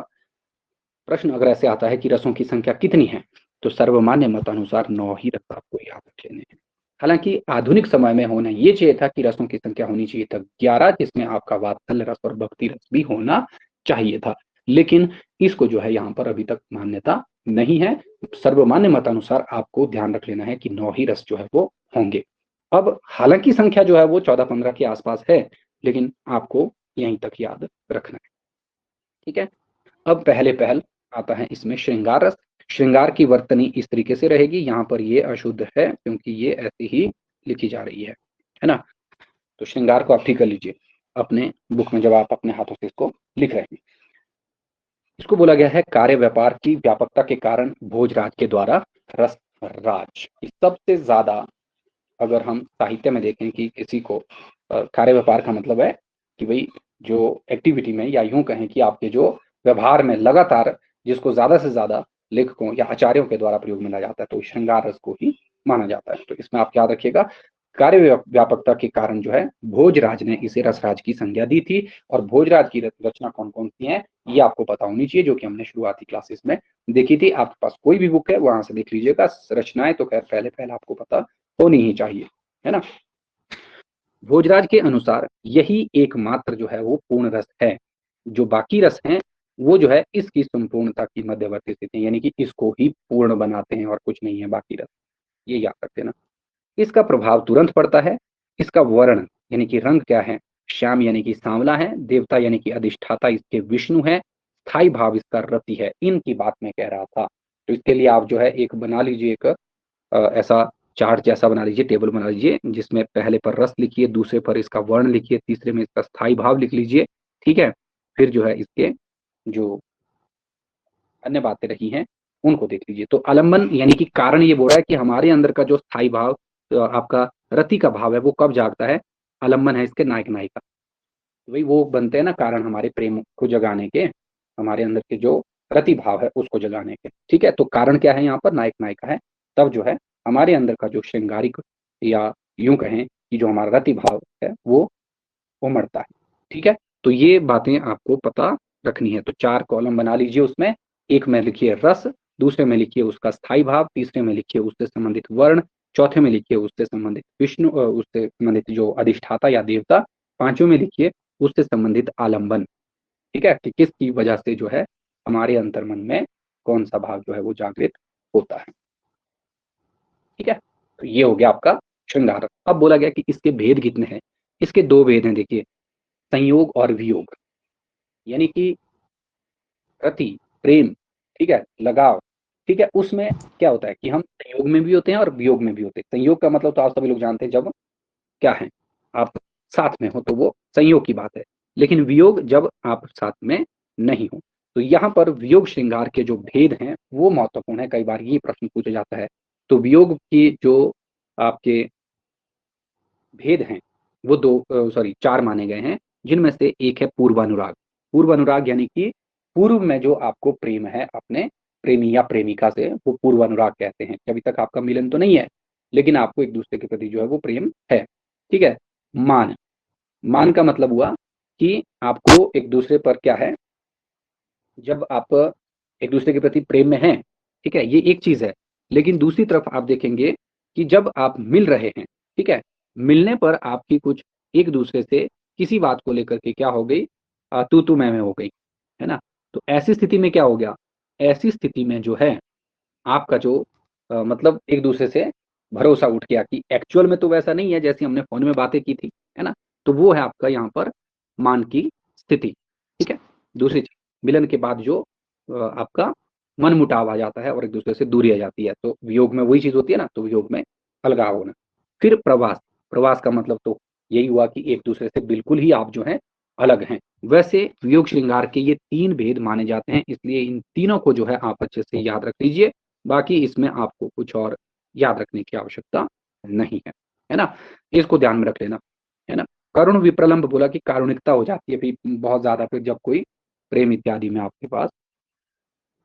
प्रश्न अगर ऐसे आता है कि रसों की संख्या कितनी है, तो सर्वमान्य मत अनुसार 9 ही रस आपको याद रख लेने हैं। हालांकि आधुनिक समय में होना ये चाहिए था कि रसों की संख्या होनी चाहिए था 11, जिसमें आपका वात्सल्य रस और भक्ति रस भी होना चाहिए था, लेकिन इसको जो है यहाँ पर अभी तक मान्यता नहीं है। सर्वमान्य मत अनुसार आपको ध्यान रख लेना है कि 9 ही रस जो है वो होंगे। अब हालांकि संख्या जो है वो 14-15 के आसपास है, लेकिन आपको यहीं तक याद रखना है। ठीक है, अब पहले पहल आता है इसमें श्रृंगार रस। श्रृंगार की वर्तनी इस तरीके से रहेगी, यहाँ पर ये अशुद्ध है क्योंकि ये ऐसी ही लिखी जा रही है ना। तो श्रृंगार को आप ठीक कर लीजिए अपने बुक में जब आप अपने हाथों से इसको लिख रहे हैं। इसको बोला गया है कार्य व्यापार की व्यापकता के कारण भोजराज के द्वारा रस राज। सबसे ज्यादा अगर हम साहित्य में देखें कि किसी को कार्य व्यापार का मतलब है कि भाई जो एक्टिविटी में, या यूं कहें कि आपके जो व्यवहार में लगातार जिसको ज्यादा से ज्यादा लेखकों या आचार्यों के द्वारा प्रयोग में लाया जाता है, तो श्रृंगार रस को ही माना जाता है। तो इसमें आप याद रखिएगा, कार्य व्यापकता के कारण जो है भोजराज ने इसे रसराज की संज्ञा दी थी। और भोजराज की रचना कौन कौन सी है ये आपको पता होनी चाहिए, जो कि हमने शुरुआती क्लासेस में देखी थी। आपके पास कोई भी बुक है वहां से देख लीजिएगा। रचनाएं तो खैर पहले पहले आपको पता होनी ही चाहिए, है ना। भोजराज के अनुसार यही एकमात्र जो है वो पूर्ण रस है। जो बाकी रस हैं वो जो है इसकी संपूर्णता की मध्यवर्ती स्थिति, यानी कि इसको ही पूर्ण बनाते हैं और कुछ नहीं है बाकी रस। ये याद रख देना। इसका प्रभाव तुरंत पड़ता है। इसका वर्ण यानी कि रंग क्या है? श्याम यानी कि सांवला है। देवता यानी कि अधिष्ठाता इसके विष्णु है। स्थायी भाव इसका रति है। इनकी बात मैं कह रहा था। तो इसके लिए आप जो है एक बना लीजिए, एक ऐसा चार्ट जैसा बना लीजिए, टेबल बना लीजिए, जिसमें पहले पर रस लिखिए, दूसरे पर इसका वर्ण लिखिए, तीसरे में इसका स्थायी भाव लिख लीजिए। ठीक है, फिर जो है इसके जो अन्य बातें रही हैं उनको देख लीजिए। तो आलम्बन यानी कि कारण ये बोल रहा है कि हमारे अंदर का जो स्थायी भाव आपका रति का भाव है वो कब जागता है? आलम्बन है इसके नायक नायिका, तो भाई वो बनते हैं ना कारण हमारे प्रेम को जगाने के, हमारे अंदर के जो रति भाव है उसको जगाने के। ठीक है, तो कारण क्या है? यहाँ पर नायक नायिका है। तब जो है हमारे अंदर का जो श्रृंगारिक, या यूं कहें कि जो हमारा रति भाव है वो उमड़ता है। ठीक है, तो ये बातें आपको पता रखनी है। तो 4 कॉलम बना लीजिए उसमें। एक में लिखिए रस, दूसरे में लिखिए उसका स्थायी भाव, तीसरे में लिखिए उससे संबंधित वर्ण, चौथे में लिखिए उससे संबंधित विष्णु, उससे संबंधित जो अधिष्ठाता या देवता, पांचवें में लिखिए उससे संबंधित आलंबन। ठीक है, कि किसकी वजह से जो है हमारे अंतर्मन में कौन सा भाव जो है वो जागृत होता है। ठीक है, तो ये हो गया आपका श्रृंगार। अब बोला गया कि इसके भेद कितने हैं? इसके 2 भेद हैं, देखिए, संयोग और वियोग। यानी कि रति, प्रेम, ठीक है, लगाव, ठीक है, उसमें क्या होता है कि हम संयोग में भी होते हैं और वियोग में भी होते हैं। संयोग का मतलब तो आप सभी लोग जानते हैं, जब क्या है, आप साथ में हो तो वो संयोग की बात है। लेकिन वियोग जब आप साथ में नहीं हो। तो यहाँ पर वियोग श्रृंगार के जो भेद हैं वो महत्वपूर्ण है। कई बार ये प्रश्न पूछा जाता है। तो वियोग की जो आपके भेद हैं वो 4 माने गए हैं, जिनमें से एक है पूर्वानुराग। पूर्वानुराग यानी कि पूर्व में जो आपको प्रेम है अपने प्रेमी या प्रेमिका से, वो पूर्वानुराग कहते हैं। अभी तक आपका मिलन तो नहीं है, लेकिन आपको एक दूसरे के प्रति जो है वो प्रेम है। ठीक है, मान, मान का मतलब हुआ कि आपको एक दूसरे पर क्या है, जब आप एक दूसरे के प्रति प्रेम में हैं, ठीक है, ये एक चीज है। लेकिन दूसरी तरफ आप देखेंगे कि जब आप मिल रहे हैं, ठीक है, मिलने पर आपकी कुछ एक दूसरे से किसी बात को लेकर के क्या हो गई, तू मैं हो गई, है ना। तो ऐसी स्थिति में क्या हो गया, ऐसी स्थिति में जो है आपका जो मतलब एक दूसरे से भरोसा उठ गया कि एक्चुअल में तो वैसा नहीं है जैसी हमने फोन में बातें की थी, है ना। तो वो है आपका यहाँ पर मान की स्थिति, ठीक है। दूसरी चीज, मिलन के बाद जो आपका मन मुटाव आ जाता है और एक दूसरे से दूरी आ जाती है, तो वियोग में वही चीज होती है ना, तो वियोग में अलगाव होना। फिर प्रवास, प्रवास का मतलब तो यही हुआ कि एक दूसरे से बिल्कुल ही आप जो है अलग हैं। वैसे वियोग श्रृंगार के ये तीन भेद माने जाते हैं, इसलिए इन तीनों को जो है आप अच्छे से याद रख लीजिए। बाकी इसमें आपको कुछ और याद रखने की आवश्यकता नहीं है ना। इसको ध्यान में रख लेना, है ना। करुण विप्रलंब बोला कि कारुणिकता हो जाती है फिर बहुत ज्यादा, फिर जब कोई प्रेम इत्यादि में आपके पास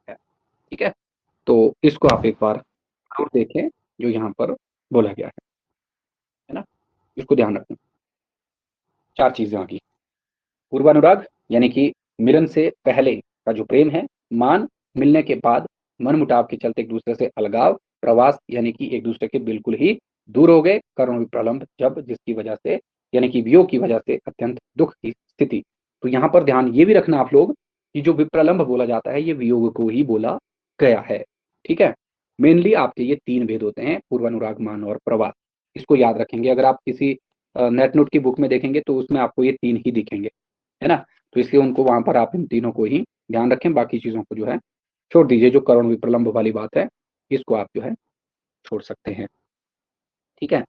है, ठीक है। तो इसको आप एक बार और देखें जो यहाँ पर बोला गया है ना। इसको ध्यान रखें, चार चीजें आ गई। पूर्वानुराग यानी कि मिलन से पहले का जो प्रेम है, मान मिलने के बाद मन मुटाव के चलते एक दूसरे से अलगाव, प्रवास यानी कि एक दूसरे के बिल्कुल ही दूर हो गए, करुण विप्रलंब जब जिसकी वजह से यानी कि वियोग की वजह से अत्यंत दुख की स्थिति। तो यहाँ पर ध्यान ये भी रखना आप लोग कि जो विप्रलंब बोला जाता है ये वियोग को ही बोला गया है, ठीक है। मेनली आपके ये तीन भेद होते हैं, पूर्वानुराग, मान और प्रवास। इसको याद रखेंगे, अगर आप किसी नेट नोट की बुक में देखेंगे तो उसमें आपको ये तीन ही दिखेंगे, है ना। तो इसलिए उनको वहां पर आप इन तीनों को ही ध्यान रखें, बाकी चीजों को जो है छोड़ दीजिए। जो करुण विप्रलंब वाली बात है इसको आप जो है छोड़ सकते हैं, ठीक है।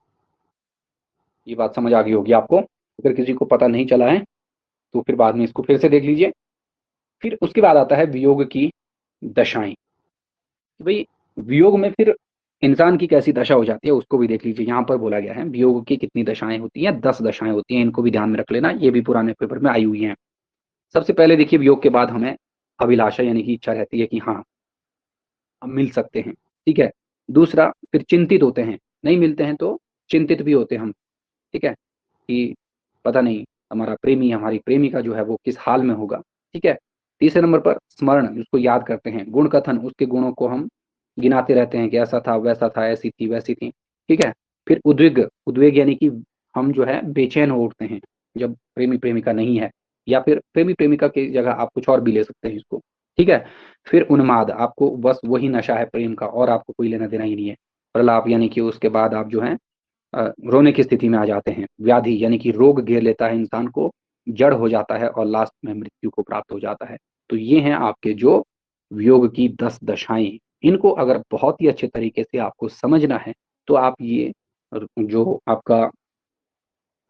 ये बात समझ आ गई होगी आपको। अगर किसी को पता नहीं चला है तो फिर बाद में इसको फिर से देख लीजिए। फिर उसके बाद आता है वियोग की दशाएं। भाई वियोग में फिर इंसान की कैसी दशा हो जाती है उसको भी देख लीजिए। यहाँ पर बोला गया है वियोग की कितनी दशाएं होती हैं, 10 दशाएं होती हैं। इनको भी ध्यान में रख लेना, ये भी पुराने पेपर में आई हुई हैं। सबसे पहले देखिए, वियोग के बाद हमें अभिलाषा यानी कि इच्छा रहती है कि हाँ हम मिल सकते हैं, ठीक है। दूसरा, फिर चिंतित होते हैं, नहीं मिलते हैं तो चिंतित भी होते हैं हम, ठीक है, कि पता नहीं हमारा प्रेमी हमारी प्रेमिका जो है वो किस हाल में होगा, ठीक है। तीसरे नंबर पर स्मरण, जिसको याद करते हैं, गुण कथन, उसके गुणों को हम गिनाते रहते हैं कि ऐसा था वैसा था, ऐसी थी वैसी थी, ठीक है। फिर उद्विग, उद्वेग यानी कि हम जो है बेचैन हो उठते हैं जब प्रेमी प्रेमिका नहीं है, या फिर प्रेमी प्रेमिका की जगह आप कुछ और भी ले सकते हैं इसको, ठीक है। फिर उन्माद, आपको बस वही नशा है प्रेम का और आपको कोई लेना देना ही नहीं है। प्रलाप यानी कि उसके बाद आप जो है रोने की स्थिति में आ जाते हैं। व्याधि यानी कि रोग घेर लेता है इंसान को, जड़ हो जाता है और लास्ट में मृत्यु को प्राप्त हो जाता है। तो ये हैं आपके जो वियोग की 10 दशाएं। इनको अगर बहुत ही अच्छे तरीके से आपको समझना है तो आप ये जो आपका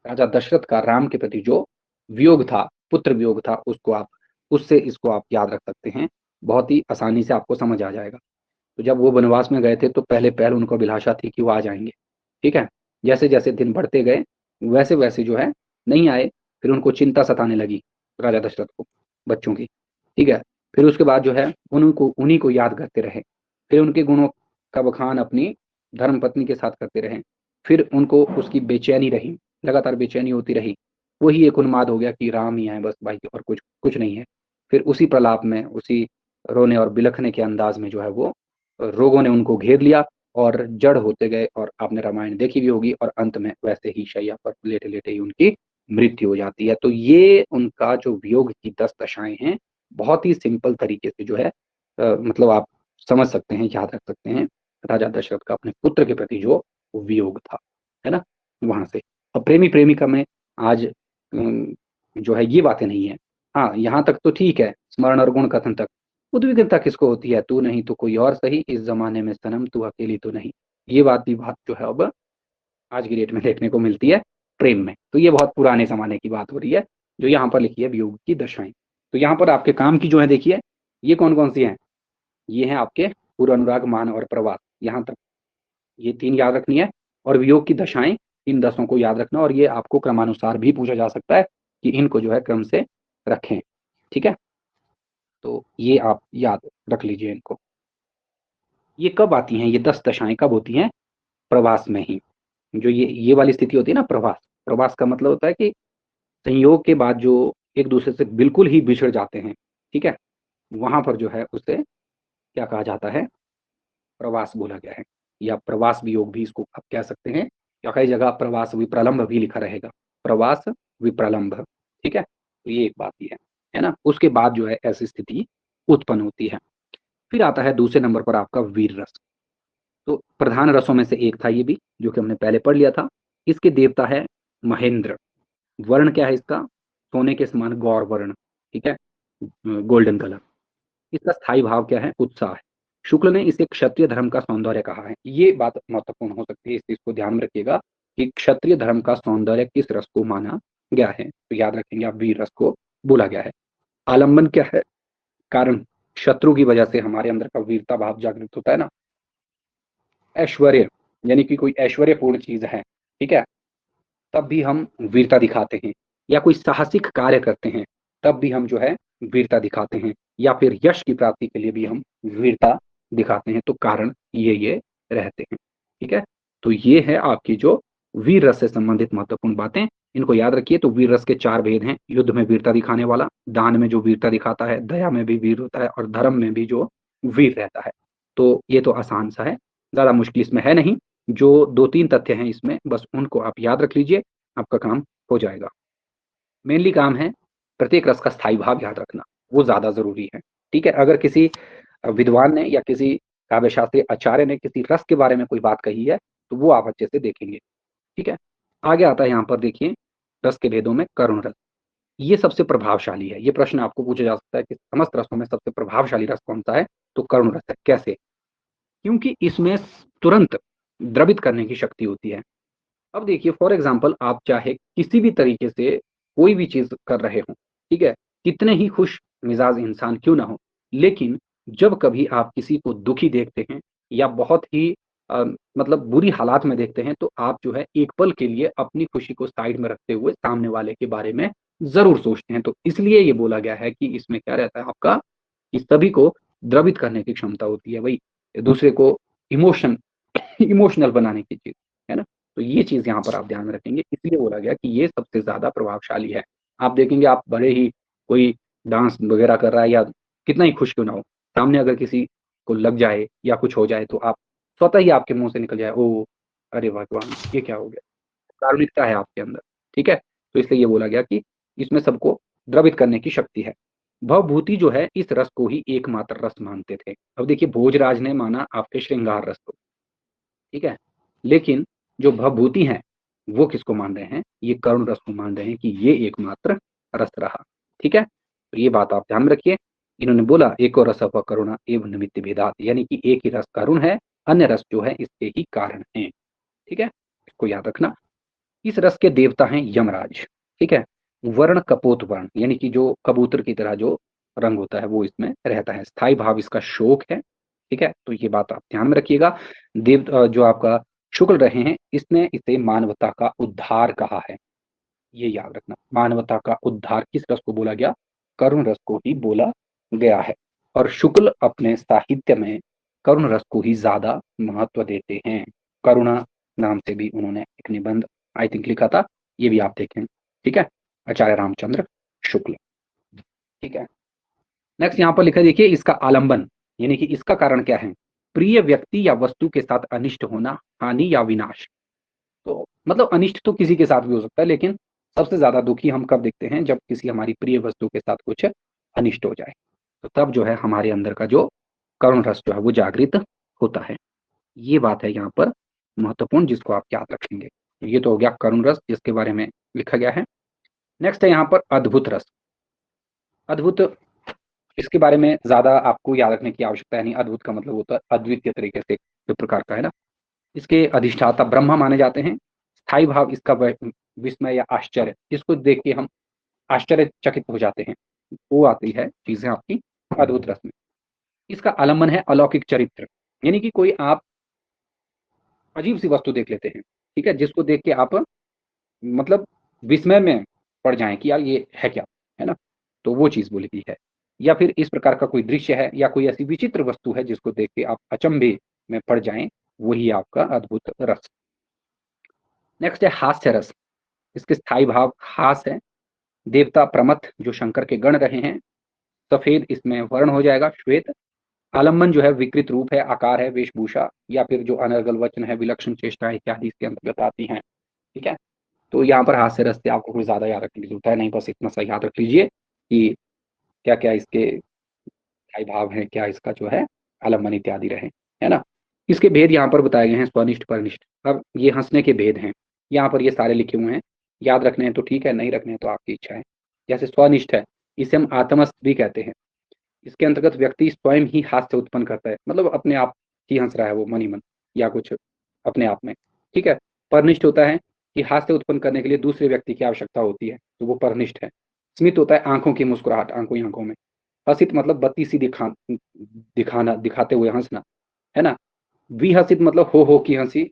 राजा दशरथ का राम के प्रति जो वियोग था, पुत्र वियोग था, उसको आप उससे इसको आप याद रख सकते हैं। बहुत ही आसानी से आपको समझ आ जाएगा। तो जब वो वनवास में गए थे तो पहले पहल उनको अभिलाषा थी कि वो आ जाएंगे, ठीक है। जैसे जैसे दिन बढ़ते गए वैसे वैसे जो है नहीं आए, फिर उनको चिंता सताने लगी राजा दशरथ को बच्चों की, ठीक है। फिर उसके बाद जो है उन्हीं को याद करते रहे। फिर उनके गुणों का बखान अपनी धर्म पत्नी के साथ करते रहे। फिर उनको उसकी बेचैनी रही, लगातार बेचैनी होती रही। वही एक उन्माद हो गया कि राम ही आए बस भाई, और कुछ कुछ नहीं है। फिर उसी प्रलाप में, उसी रोने और बिलखने के अंदाज में जो है वो रोगों ने उनको घेर लिया और जड़ होते गए, और आपने रामायण देखी भी होगी, और अंत में वैसे ही शैया पर लेटे लेटे ही उनकी मृत्यु हो जाती है। तो ये उनका जो वियोग की 10 दशाएं हैं, बहुत ही सिंपल तरीके से जो है मतलब आप समझ सकते हैं, याद रख सकते हैं। राजा दशरथ का अपने पुत्र के प्रति जो वियोग था, है ना, वहां से। और प्रेमी प्रेमिका में आज जो है ये बातें नहीं है। हाँ, यहाँ तक तो ठीक है, स्मरण और गुण कथन तक। उद्विग्नता किसको होती है, तू नहीं तो कोई और सही, इस जमाने में सनम तू अकेली तो नहीं। ये बात जो है अब आज की डेट में देखने को मिलती है प्रेम में। तो ये बहुत पुराने जमाने की बात हो रही है जो यहाँ पर लिखी है वियोग की दशाएं। तो यहाँ पर आपके काम की जो है देखिए, ये कौन कौन सी हैं। ये हैं आपके पूर्व अनुराग, मान और प्रवास, यहाँ तक ये तीन याद रखनी है। और वियोग की दशाएं, इन 10 को याद रखना, और ये आपको क्रमानुसार भी पूछा जा सकता है कि इनको जो है क्रम से रखें, ठीक है। तो ये आप याद रख लीजिए इनको। ये कब आती हैं, ये 10 दशाएं कब होती हैं, प्रवास में ही। जो ये वाली स्थिति होती है ना, प्रवास, प्रवास का मतलब होता है कि संयोग के बाद जो एक दूसरे से बिल्कुल ही बिछड़ जाते हैं, ठीक है, वहां पर जो है उसे क्या कहा जाता है, प्रवास बोला गया है, या प्रवास वियोग भी इसको आप कह सकते हैं। या कई जगह प्रवास विप्रलंभ भी लिखा रहेगा, प्रवास विप्रलंभ, ठीक है। तो ये एक बात ही है ना। उसके बाद जो है ऐसी स्थिति उत्पन्न होती है। फिर आता है दूसरे नंबर पर आपका वीर रस। तो प्रधान रसों में से एक था ये भी, जो कि हमने पहले पढ़ लिया था। इसके देवता है महेंद्र। वर्ण क्या है इसका? सोने के समान गौर वर्ण, ठीक है, गोल्डन कलर। इसका स्थायी भाव क्या है? उत्साह है। शुक्ल ने इसे क्षत्रिय धर्म का सौंदर्य कहा है। ये बात महत्वपूर्ण हो सकती है, इस चीज को ध्यान में रखिएगा कि क्षत्रिय धर्म का सौंदर्य किस रस को माना गया है। तो याद रखेंगे आप, वीर रस को बोला गया है। आलंबन क्या है? कारण शत्रु की वजह से हमारे अंदर का वीरता भाव जागृत होता है ना। ऐश्वर्य, यानी कि कोई ऐश्वर्यपूर्ण चीज है, ठीक है, तब भी हम वीरता दिखाते हैं। या कोई साहसिक कार्य करते हैं, तब भी हम जो है वीरता दिखाते हैं। या फिर यश की प्राप्ति के लिए भी हम वीरता दिखाते हैं। तो कारण ये रहते हैं, ठीक है। तो ये है आपकी जो वीर रस से संबंधित महत्वपूर्ण बातें, इनको याद रखिए। तो वीर रस के 4 भेद हैं: युद्ध में वीरता दिखाने वाला, दान में जो वीरता दिखाता है, दया में भी वीर होता है, और धर्म में भी जो वीर रहता है। तो ये तो आसान सा है, ज्यादा मुश्किल इसमें है नहीं। जो 2-3 तथ्य हैं इसमें, बस उनको आप याद रख लीजिए, आपका काम हो जाएगा। मेनली काम है प्रत्येक रस का स्थायी भाव याद रखना, वो ज्यादा जरूरी है, ठीक है। अगर किसी विद्वान ने या किसी काव्य शास्त्री आचार्य ने किसी रस के बारे में कोई बात कही है, तो वो आप अच्छे से देखेंगे, ठीक है। आगे आता है यहाँ पर देखिए, रस के भेदों में करुण रस। ये सबसे प्रभावशाली है। ये प्रश्न आपको पूछा जा सकता है कि समस्त रसों में सबसे प्रभावशाली रस कौन सा है? तो करुण रस है। कैसे? क्योंकि इसमें तुरंत द्रवित करने की शक्ति होती है। अब देखिए, फॉर एग्जाम्पल, आप चाहे किसी भी तरीके से कोई भी चीज कर रहे हो, ठीक है, कितने ही खुश मिजाज इंसान क्यों ना हो, लेकिन जब कभी आप किसी को दुखी देखते हैं या बहुत ही मतलब बुरी हालात में देखते हैं, तो आप जो है एक पल के लिए अपनी खुशी को साइड में रखते हुए सामने वाले के बारे में जरूर सोचते हैं। तो इसलिए ये बोला गया है कि इसमें क्या रहता है आपका, कि सभी को द्रवित करने की क्षमता होती है, वही दूसरे को इमोशनल बनाने की चीज, है ना। तो ये चीज यहाँ पर आप ध्यान में रखेंगे, इसलिए बोला गया कि ये सबसे ज्यादा प्रभावशाली है। आप देखेंगे, आप बड़े ही कोई डांस वगैरह कर रहा है या कितना ही खुश क्यों ना हो, सामने अगर किसी को लग जाए या कुछ हो जाए, तो आप स्वतः ही आपके मुंह से निकल जाए, ओ अरे भगवान ये क्या हो गया। कारुणिकता है आपके अंदर, ठीक है। तो इसलिए ये बोला गया कि इसमें सबको द्रवित करने की शक्ति है। भवभूति जो है इस रस को ही एकमात्र रस मानते थे। अब देखिए, भोजराज ने माना आपके श्रृंगार रस को, ठीक है, लेकिन जो भवभूति हैं वो किसको मान रहे हैं? ये करुण रस को मान रहे हैं कि ये एकमात्र रस रहा, ठीक है। तो ये बात आप ध्यान में रखिए। इन्होंने बोला एको रस करुणा एवं निमित्त भेदात, यानी कि एक ही रस करुण है, अन्य रस जो है इसके ही कारण है, ठीक है। इसको याद रखना। इस रस के देवता हैं यमराज, ठीक है। वर्ण कपोत वर्ण, यानी कि जो कबूतर की तरह जो रंग होता है वो इसमें रहता है। स्थायी भाव इसका शोक है, ठीक है। तो ये बात आप ध्यान में रखिएगा। जो आपका शुक्ल रहे हैं, इसने इसे मानवता का उद्धार कहा है। ये याद रखना, मानवता का उद्धार किस रस को बोला गया? करुण रस को ही बोला गया है। और शुक्ल अपने साहित्य में करुण रस को ही ज्यादा महत्व देते हैं। करुणा नाम से भी उन्होंने एक निबंध आई थिंक लिखा था, ये भी आप देखें, ठीक है, आचार्य रामचंद्र शुक्ल, ठीक है। नेक्स्ट यहाँ पर लिखा, देखिए, इसका आलंबन, यानी कि इसका कारण क्या है? प्रिय व्यक्ति या वस्तु के साथ अनिष्ट होना, हानि या विनाश। तो मतलब अनिष्ट तो किसी के साथ भी हो सकता है, लेकिन सबसे ज्यादा दुखी हम कब दिखते हैं? जब किसी हमारी प्रिय वस्तु के साथ कुछ अनिष्ट हो जाए, तो तब जो है हमारे अंदर का जो करुण रस जो है वो जागृत होता है। ये बात है यहाँ पर महत्वपूर्ण, जिसको आप याद रखेंगे। ये तो हो गया करुण रस, जिसके बारे में लिखा गया है। नेक्स्ट है यहाँ पर अद्भुत रस। अद्भुत, इसके बारे में ज्यादा आपको याद रखने की आवश्यकता है नहीं। अद्भुत का मतलब होता है अद्वितीय तरीके से, जो प्रकार का है ना। इसके अधिष्ठाता ब्रह्मा माने जाते हैं। स्थायी भाव इसका विस्मय या आश्चर्य, इसको देख के हम आश्चर्यचकित हो जाते हैं, वो आती है चीजें आपकी अद्भुत रस में। इसका आलम्बन है अलौकिक चरित्र, यानी कि कोई आप अजीब सी वस्तु देख लेते हैं, ठीक है, जिसको देख के आप मतलब विस्मय में पड़ जाएं कि यार ये है क्या, है ना। तो वो चीज बोली गई है। या फिर इस प्रकार का कोई दृश्य है या कोई ऐसी विचित्र वस्तु है जिसको देख के आप अचंभे में पड़ जाएं, वही आपका अद्भुत रस। नेक्स्ट है हास्य रस। इसके स्थायी भाव हास है। देवता प्रमथ जो शंकर के गण रहे हैं। सफेद इसमें वर्ण हो जाएगा श्वेत। आलम्बन जो है विकृत रूप है, आकार है, वेशभूषा या फिर जो अनर्गल वचन है, विलक्षण चेष्टा इत्यादि इसके अंतर्गत आती हैं। ठीक है, तो यहाँ पर हास्य रस से आपको कुछ ज्यादा याद रखने की जरूरत है नहीं, बस इतना सा याद रख लीजिए कि क्या क्या इसके स्थायी भाव हैं, क्या इसका जो है आलम्बन इत्यादि रहे, है ना। इसके भेद यहाँ पर बताए गए हैं, स्वनिष्ठ परनिष्ठ। अब ये हंसने के भेद हैं, यहाँ पर ये सारे लिखे हुए हैं, याद रखने हैं तो ठीक है, नहीं रखने हैं तो आपकी इच्छा है। जैसे स्वनिष्ठ है, इसे हम आत्मस्थ भी कहते हैं। इसके अंतर्गत व्यक्ति स्वयं ही हास्य उत्पन्न करता है, मतलब अपने आप ही हंस रहा है वो मन ही मन या कुछ अपने आप में। ठीक है, परनिष्ठ होता है कि हास्य उत्पन्न करने के लिए दूसरे व्यक्ति की आवश्यकता होती है, तो वो परनिष्ठ है। स्मित होता है आंखों की मुस्कुराहट, आंखों ही आंखों में। हसित मतलब बत्ती सी दिखाना, दिखाते हुए हंसना, है ना। विहसित मतलब हो की हंसी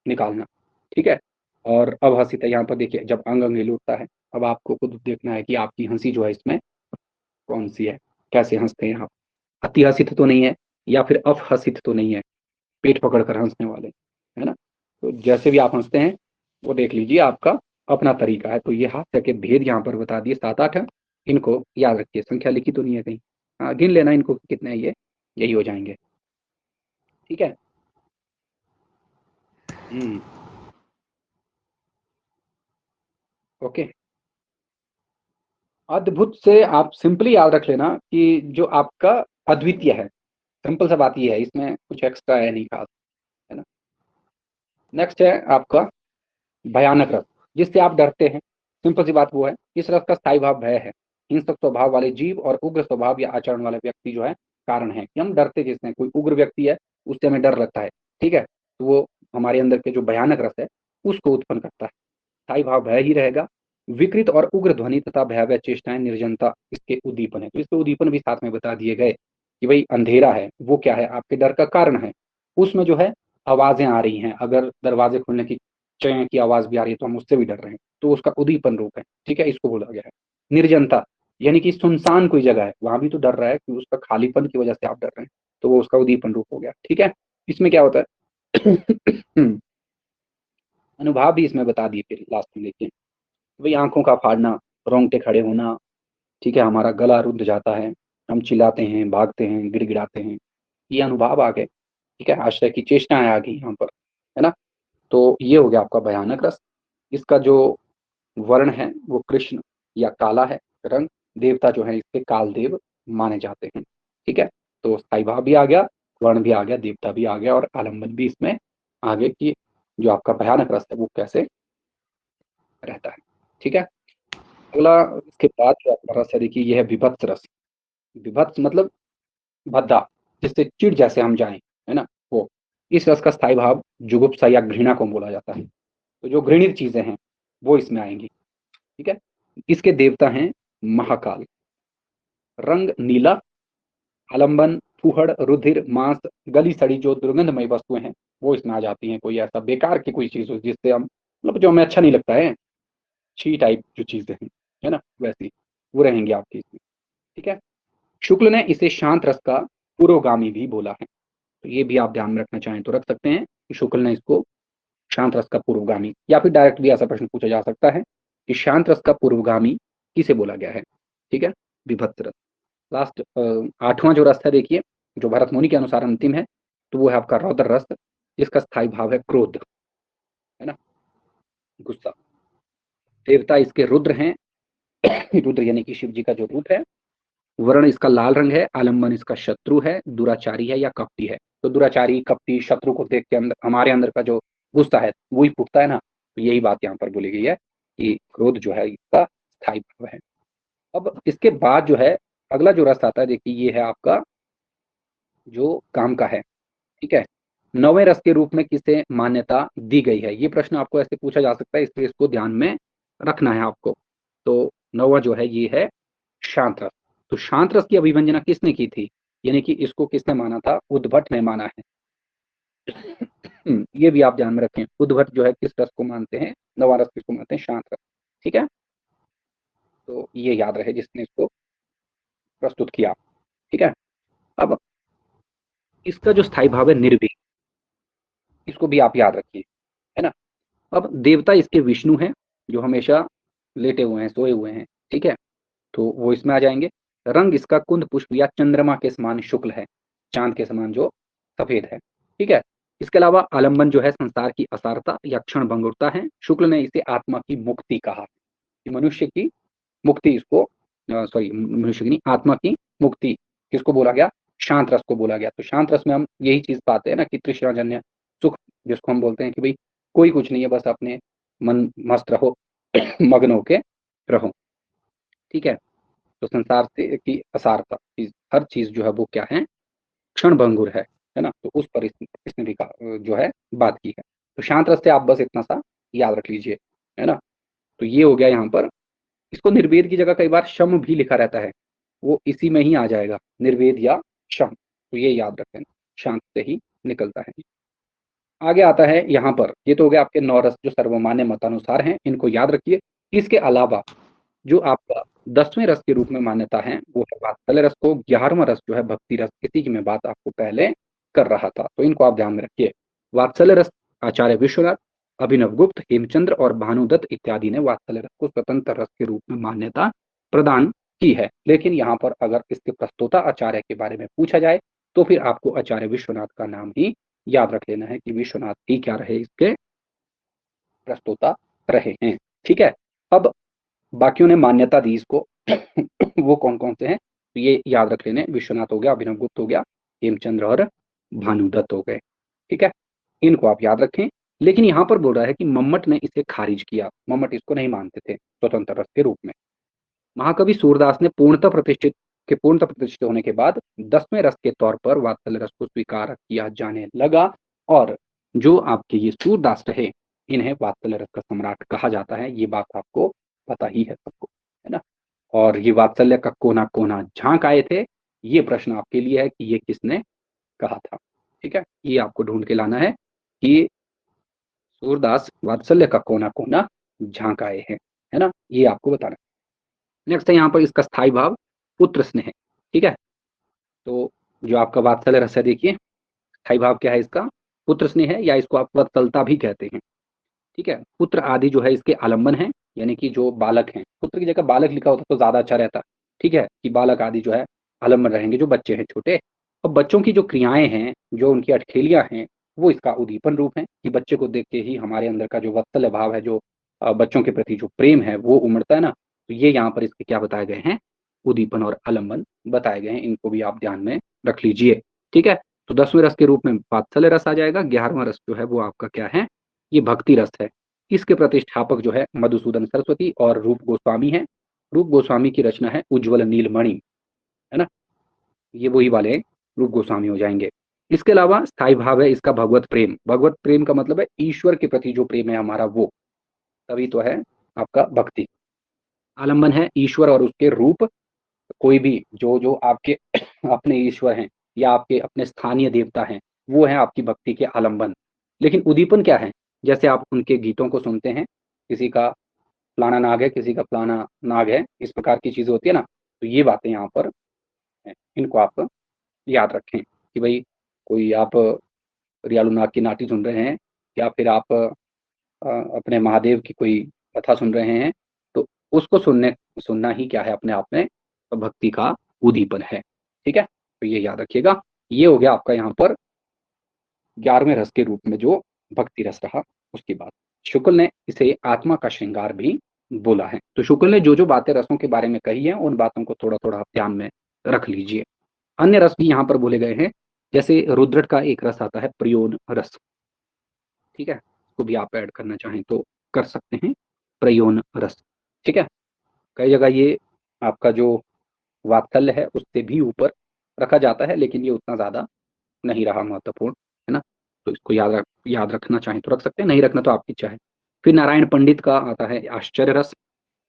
निकालना। ठीक है, और अवहसित है, यहाँ पर देखिए जब अंग अंग हिल उठता है। अब आपको खुद देखना है कि आपकी हंसी जो है इसमें कौन सी है, कैसे हंसते हैं आप। अति हसित तो नहीं है या फिर अफहसित तो नहीं है, पेट पकड़कर हंसने वाले, है ना। तो जैसे भी आप हंसते हैं वो देख लीजिए, आपका अपना तरीका है। तो ये हास्य के भेद यहाँ पर बता दिए 7-8, इनको याद रखिए। संख्या लिखी तो नहीं है कहीं, हाँ गिन लेना इनको कितने हैं ये, यही हो जाएंगे। ठीक है। हम्म। ओके। अद्भुत से आप सिंपली याद रख लेना कि जो आपका अद्वितीय है, सिंपल सा बात ये है, इसमें कुछ एक्स्ट्रा है नहीं खास, है ना। नेक्स्ट है आपका भयानक रस, जिससे आप डरते हैं। सिंपल सी बात वो है, इस रस का स्थायी भाव भय है। हिंसक स्वभाव वाले जीव और उग्र स्वभाव या आचरण वाले व्यक्ति जो है कारण है कि हम डरते जिससे, कोई उग्र व्यक्ति है उससे हमें डर लगता है। ठीक है, तो वो हमारे अंदर के जो भयानक रस है उसको उत्पन्न करता है। स्थायी भाव भय ही रहेगा। विकृत और उग्र ध्वनि तथा भयावह चेष्टाएं, निर्जनता इसके उद्दीपन है। तो इसके उद्दीपन भी साथ में बता दिए गए कि भाई अंधेरा है वो क्या है, आपके डर का कारण है। उसमें जो है आवाजें आ रही हैं, अगर दरवाजे खुलने की चैं की आवाज भी आ रही है तो हम उससे भी डर रहे हैं, तो उसका उद्दीपन रूप है। ठीक है, इसको बोला गया है। निर्जनता यानी कि सुनसान कोई जगह है, वहां भी तो डर रहा है कि उसका खालीपन की वजह से आप डर रहे हैं, तो वो उसका उद्दीपन रूप हो गया। ठीक है, इसमें क्या होता है अनुभाव भी इसमें बता दिए फिर लास्ट में देखिए। वही आंखों का फाड़ना, रोंगटे खड़े होना। ठीक है, हमारा गला रुद्ध जाता है, हम चिल्लाते हैं, भागते हैं, गिड़गिड़ाते हैं, ये अनुभव आ गए। ठीक है, आश्रय की चेष्टाएं आ गई यहाँ पर, है ना। तो ये हो गया आपका भयानक रस। इसका जो वर्ण है वो कृष्ण या काला है रंग। देवता जो है इसके कालदेव माने जाते हैं। ठीक है, तो स्थायी भाव भी आ गया, वर्ण भी आ गया, देवता भी आ गया और आलम्बन भी इसमें आगे की जो आपका भयानक रस है वो कैसे रहता है। ठीक है, अगला इसके बाद जो आपका रस है देखिए, यह है विभत्स रस। विभत्स मतलब भद्दा, जिससे चिढ़ जैसे हम जाएं, है ना वो। इस रस का स्थायी भाव जुगुप्सा या घृणा को बोला जाता है। तो जो घृणित चीजें हैं वो इसमें आएंगी। ठीक है, इसके देवता हैं महाकाल। रंग नीला। आलंबन फूहड़, रुधिर, मांस, गली सड़ी जो दुर्गंधमय वस्तुएं हैं वो इसमें आ जाती हैं। कोई ऐसा बेकार की कोई चीज हो जिससे हम, मतलब जो हमें अच्छा नहीं लगता है, छी टाइप जो चीजें हैं, है ना, वैसी वो रहेंगी आपकी इसमें। ठीक है, शुक्ल ने इसे शांत रस का पुरोगामी भी बोला है। तो ये भी आप ध्यान में रखना चाहें तो रख सकते हैं कि शुक्ल ने इसको शांत रस का पूर्वगामी, या फिर डायरेक्ट भी ऐसा प्रश्न पूछा जा सकता है कि शांत रस का पूर्वगामी किसे बोला गया है। ठीक है, विभत्स रस। लास्ट 8वां जो रस है देखिए, जो भरत मुनि के अनुसार अंतिम है, तो वो है आपका रौद्र रस, जिसका स्थायी भाव है क्रोध, है ना, गुस्सा। देवता इसके रुद्र हैं। रुद्र यानी कि शिव जी का जो रूप है। वर्ण इसका लाल रंग है। आलम्बन इसका शत्रु है, दुराचारी है या कपटी है। तो दुराचारी कपटी शत्रु को देख के अंदर हमारे अंदर का जो गुस्सा है वही फूटता है ना, तो यही बात यहाँ पर बोली गई है कि क्रोध जो है इसका स्थायी भाव है। अब इसके बाद जो है अगला जो रस आता है देखिए, ये है आपका जो काम का है। ठीक है, नौवें रस के रूप में किसे मान्यता दी गई है, ये प्रश्न आपको ऐसे पूछा जा सकता है, इसलिए इसको ध्यान में रखना है आपको। तो नौवा जो है ये है शांत रस। तो शांत रस की अभिव्यंजना किसने की थी, यानी कि इसको किसने माना था, उद्भट ने माना है। ये भी आप ध्यान में रखें, उद्भट जो है किस रस को मानते हैं, नवा रस किसको मानते हैं, शांत रस। ठीक है, तो ये याद रहे जिसने इसको प्रस्तुत किया। ठीक है, अब इसका जो स्थायी भाव है निर्भीक, इसको भी आप याद रखिए, है ना। अब देवता इसके विष्णु हैं, जो हमेशा लेटे हुए हैं, सोए हुए हैं। ठीक है, तो वो इसमें आ जाएंगे। रंग इसका कुंद पुष्प या चंद्रमा के समान शुक्ल है। चांद के समान जो सफेद है। ठीक है, इसके अलावा आलम्बन जो है संसार की असारता या क्षण भंगुरता है। शुक्ल ने इसे आत्मा की मुक्ति कहा कि मनुष्य की मुक्ति, इसको सॉरी मनुष्य की नहीं, आत्मा की मुक्ति किसको बोला गया, शांत रस को बोला गया। तो शांत रस में हम यही चीज पाते हैं ना कि तृष्णाजन्य सुख, जिसको हम बोलते हैं कि भाई कोई कुछ नहीं है, बस अपने मन मस्त रहो मग्न होके रहो। ठीक है, तो संसार से की असारता, हर चीज जो है वो क्या है, क्षण भंगुर है ना। तो उस पर इसने भी जो है बात की है। तो शांत रस से आप बस इतना सा याद रख लीजिए, है ना। तो ये हो गया यहाँ पर। इसको निर्वेद की जगह कई बार शम भी लिखा रहता है, वो इसी में ही आ जाएगा, निर्वेद या शम। तो ये याद रखें, शांत से ही निकलता है। आगे आता है यहाँ पर, ये तो हो गया आपके 9 रस जो सर्वमान्य मतानुसार हैं, इनको याद रखिए। इसके अलावा जो आपका 10वें रस के रूप में मान्यता है वो है वात्सल्य रस को, 11वां रस जो है भक्ति रस, इसी की मैं बात आपको पहले कर रहा था, तो इनको आप ध्यान में रखिए। वात्सल्य रस आचार्य विश्वनाथ, अभिनव गुप्त, हेमचंद्र और भानुदत्त इत्यादि ने वात्सल्य रस को स्वतंत्र रस के रूप में मान्यता प्रदान की है। लेकिन यहाँ पर अगर इसके प्रस्तोता आचार्य के बारे में पूछा जाए तो फिर आपको आचार्य विश्वनाथ का नाम ही याद रख लेना है कि विश्वनाथ ही क्या रहे, इसके प्रस्तोता रहे हैं। ठीक है, अब बाकियों ने मान्यता दी इसको वो कौन कौन से हैं, तो ये याद रख लेने, विश्वनाथ हो गया, अभिनव गुप्त हो गया, हेमचंद्र और भानुदत्त हो गए। ठीक है, इनको आप याद रखें। लेकिन यहाँ पर बोल रहा है कि मम्मट ने इसे खारिज किया, मम्मट इसको नहीं मानते थे स्वतंत्र रस के रूप में। महाकवि सूरदास ने पूर्णतः प्रतिष्ठित होने के बाद 10वें रस के तौर पर वात्सल्य रस को स्वीकार किया जाने लगा, और जो आपके ये सूरदास रहे, इन्हें वात्सल्य रस का सम्राट कहा जाता है। ये बात आपको पता ही है सबको, है ना। और ये वात्सल्य का कोना कोना झांक आए थे, ये प्रश्न आपके लिए है कि ये किसने कहा था। ठीक है, ये आपको ढूंढ के लाना है कि सूरदास वात्सल्य का कोना कोना झांक आए हैं, है ना, ये आपको बताना है। नेक्स्ट है यहाँ पर इसका स्थायी भाव पुत्र स्नेह। ठीक है, तो जो आपका वात्सल्य रस है, देखिए स्थायी भाव क्या है इसका, पुत्र स्नेह है, या इसको आप वत्सलता भी कहते हैं। ठीक है, पुत्र आदि जो है इसके आलम्बन है, यानी कि जो बालक हैं, पुत्र की जगह बालक लिखा होता तो ज्यादा अच्छा रहता। ठीक है, कि बालक आदि जो है आलम्बन रहेंगे, जो बच्चे हैं छोटे। और बच्चों की जो क्रियाएं हैं, जो उनकी अठखेलियां हैं, वो इसका उद्दीपन रूप है कि बच्चे को देख के ही हमारे अंदर का जो वत्सल भाव है, जो बच्चों के प्रति जो प्रेम है वो उमड़ता है ना। तो ये यहाँ पर इसके क्या बताए गए हैं, उद्दीपन और आलम्बन बताए गए हैं, इनको भी आप ध्यान में रख लीजिए। ठीक है, तो 10वें रस के रूप में वात्सल्य रस आ जाएगा। 11वां रस जो है वो आपका क्या है, ये भक्ति रस है। इसके प्रतिष्ठापक जो है मधुसूदन सरस्वती और रूप गोस्वामी है। रूप गोस्वामी की रचना है उज्ज्वल नीलमणि, है ना, ये वही वाले रूप गोस्वामी हो जाएंगे। इसके अलावा स्थायी भाव है इसका भगवत प्रेम। भगवत प्रेम का मतलब है ईश्वर के प्रति जो प्रेम है हमारा, वो तभी तो है आपका भक्ति। आलम्बन है ईश्वर और उसके रूप, कोई भी जो जो आपके अपने ईश्वर हैं या आपके अपने स्थानीय देवता हैं, वो है आपकी भक्ति के आलम्बन। लेकिन उद्दीपन क्या है, जैसे आप उनके गीतों को सुनते हैं, किसी का फलाना नाग है, किसी का फलाना नाग है, इस प्रकार की चीजें होती है ना। तो ये बातें यहाँ पर हैं, इनको आप याद रखें कि भाई कोई आप रियालू नाग की नाटी सुन रहे हैं, या फिर आप अपने महादेव की कोई कथा सुन रहे हैं, तो उसको सुनना ही क्या है, अपने आप में भक्ति का उद्दीपन है। ठीक है, तो ये याद रखिएगा। ये हो गया आपका यहाँ पर 11वें रस के रूप में जो भक्ति रस रहा, उसकी बात। शुक्ल ने इसे आत्मा का श्रृंगार भी बोला है। तो शुक्ल ने जो जो बातें रसों के बारे में कही है, उन बातों को थोड़ा थोड़ा आप ध्यान में रख लीजिए। अन्य रस भी यहाँ पर बोले गए हैं, जैसे रुद्रट का एक रस आता है प्रयोन रस। ठीक है, उसको भी आप ऐड करना चाहें तो कर सकते हैं, प्रयोन रस। ठीक है, कई जगह ये आपका जो वात्सल्य है उससे भी ऊपर रखा जाता है, लेकिन ये उतना ज्यादा नहीं रहा महत्वपूर्ण, है ना। तो इसको याद रखना चाहें तो रख सकते हैं, नहीं रखना तो आपकी इच्छा है। फिर नारायण पंडित का आता है आश्चर्य रस।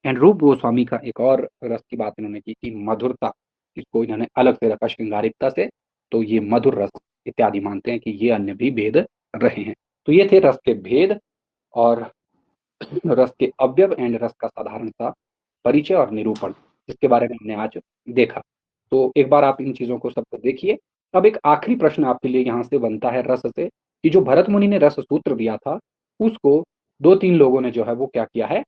एंड रूप गोस्वामी का एक और रस की बात इन्होंने की कि मधुरता, इसको इन्होंने अलग से रखा श्रृंगारिकता से, तो ये मधुर रस इत्यादि मानते हैं कि ये अन्य भी भेद रहे हैं। तो ये थे रस के भेद और रस के अवयव एंड रस का साधारण सा परिचय और निरूपण, जिसके बारे में हमने आज देखा। तो एक बार आप इन चीजों को सबको देखिए। अब एक आखिरी प्रश्न आपके लिए यहाँ से बनता है रस से, कि जो भरत मुनि ने रस सूत्र दिया था, उसको 2-3 लोगों ने जो है वो क्या किया है,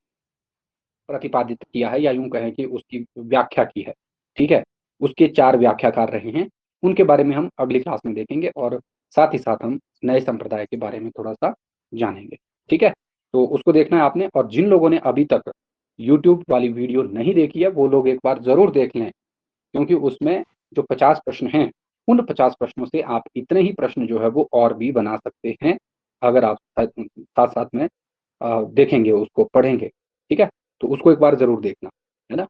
प्रतिपादित किया है, या यूं कहें कि उसकी व्याख्या की है। ठीक है, उसके 4 व्याख्याकार रहे हैं। उनके बारे में हम अगली क्लास में देखेंगे और साथ ही साथ हम नए संप्रदाय के बारे में थोड़ा-सा जानेंगे। ठीक है? तो उसको देखना है आपने, और जिन लोगों ने अभी तक यूट्यूब वाली वीडियो नहीं देखी है, वो लोग एक बार ज़रूर देख लें, क्योंकि उसमें जो 50 प्रश्न हैं, उन 50 प्रश्नों से आप इतने ही प्रश्न जो है वो और भी बना सकते हैं, अगर आप साथ-साथ में देखेंगे, उसको पढ़ेंगे। ठीक है? तो उसको एक बार ज़रूर देखना, है ना?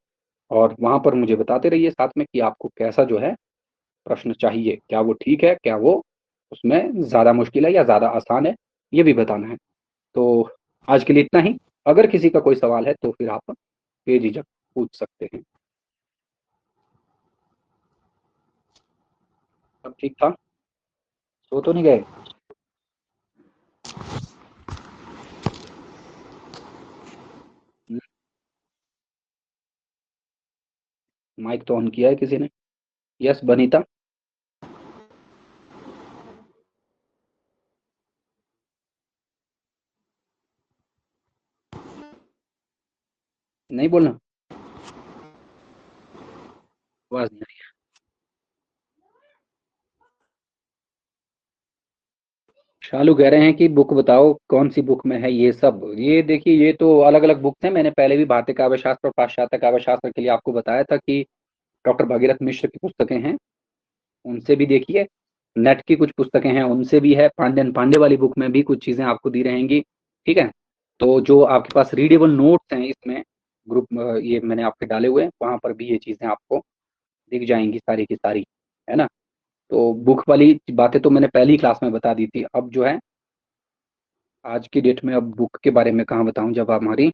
और वहाँ पर मुझे बताते रहिए साथ में कि आपको कैसा जो है प्रश्न चाहिए, क्या वो ठीक है, क्या वो उसमें ज़्यादा मुश्किल है या ज़्यादा आसान है, ये भी बताना है। तो आज के लिए इतना ही। अगर किसी का कोई सवाल है तो फिर आप बेझिझक पूछ सकते हैं। सब ठीक था? सो तो नहीं गए? हुँ, माइक तो ऑन किया है किसी ने? यस बनीता? नहीं बोलना? आवाज़ नहीं आ रही। शालू कह रहे हैं कि बुक बताओ, कौन-सी बुक में है ये सब? ये देखिए, ये तो अलग-अलग बुक्स हैं। मैंने पहले भी भारतीय काव्य शास्त्र और पाश्चात्य काव्य शास्त्र के लिए आपको बताया था कि डॉक्टर भागीरथ मिश्र की पुस्तकें हैं, उनसे भी देखिए। नेट की कुछ पुस्तकें हैं, उनसे भी है। पांडियन पांडे वाली बुक में भी कुछ चीज़ें आपको दी रहेंगी, ठीक है? तो जो आपके पास रीडेबल नोट्स हैं इसमें, ग्रुप ये मैंने आपके डाले हुए हैं, वहाँ पर भी ये चीज़ें आपको दिख जाएँगी सारी की सारी, है ना? तो बुक वाली बातें तो मैंने पहली क्लास में बता दी थी। अब जो है, आज की डेट में अब बुक के बारे में कहाँ बताऊँ, जब हमारी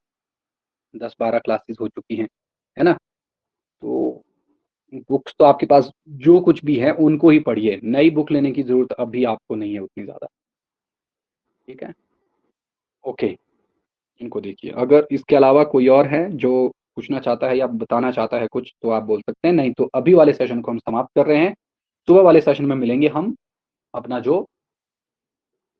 10-12 क्लासेस हो चुकी हैं, है ना? तो बुक्स तो आपके पास जो कुछ भी है उनको ही पढ़िए, नई बुक लेने की ज़रूरत अभी आपको नहीं है उतनी ज़्यादा, ठीक है? ओके, इनको देखिए। अगर इसके अलावा कोई और है जो पूछना चाहता है या बताना चाहता है कुछ, तो आप बोल सकते हैं, नहीं तो अभी वाले सेशन को हम समाप्त कर रहे हैं। सुबह वाले सेशन में मिलेंगे हम, अपना जो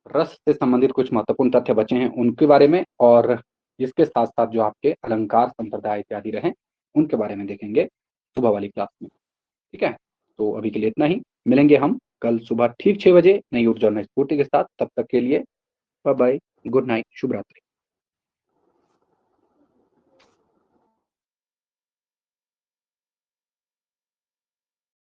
रस से संबंधित कुछ महत्वपूर्ण तथ्य बचे हैं उनके बारे में, और इसके साथ-साथ जो आपके अलंकार संप्रदाय इत्यादि रहे, उनके बारे में देखेंगे सुबह वाली क्लास में, ठीक है? तो अभी के लिए इतना ही। मिलेंगे हम कल सुबह ठीक 6 बजे नई ऊर्जा और नई स्फूर्ति के साथ। तब तक के लिए बाय बाय, गुड नाइट, शुभ रात्रि।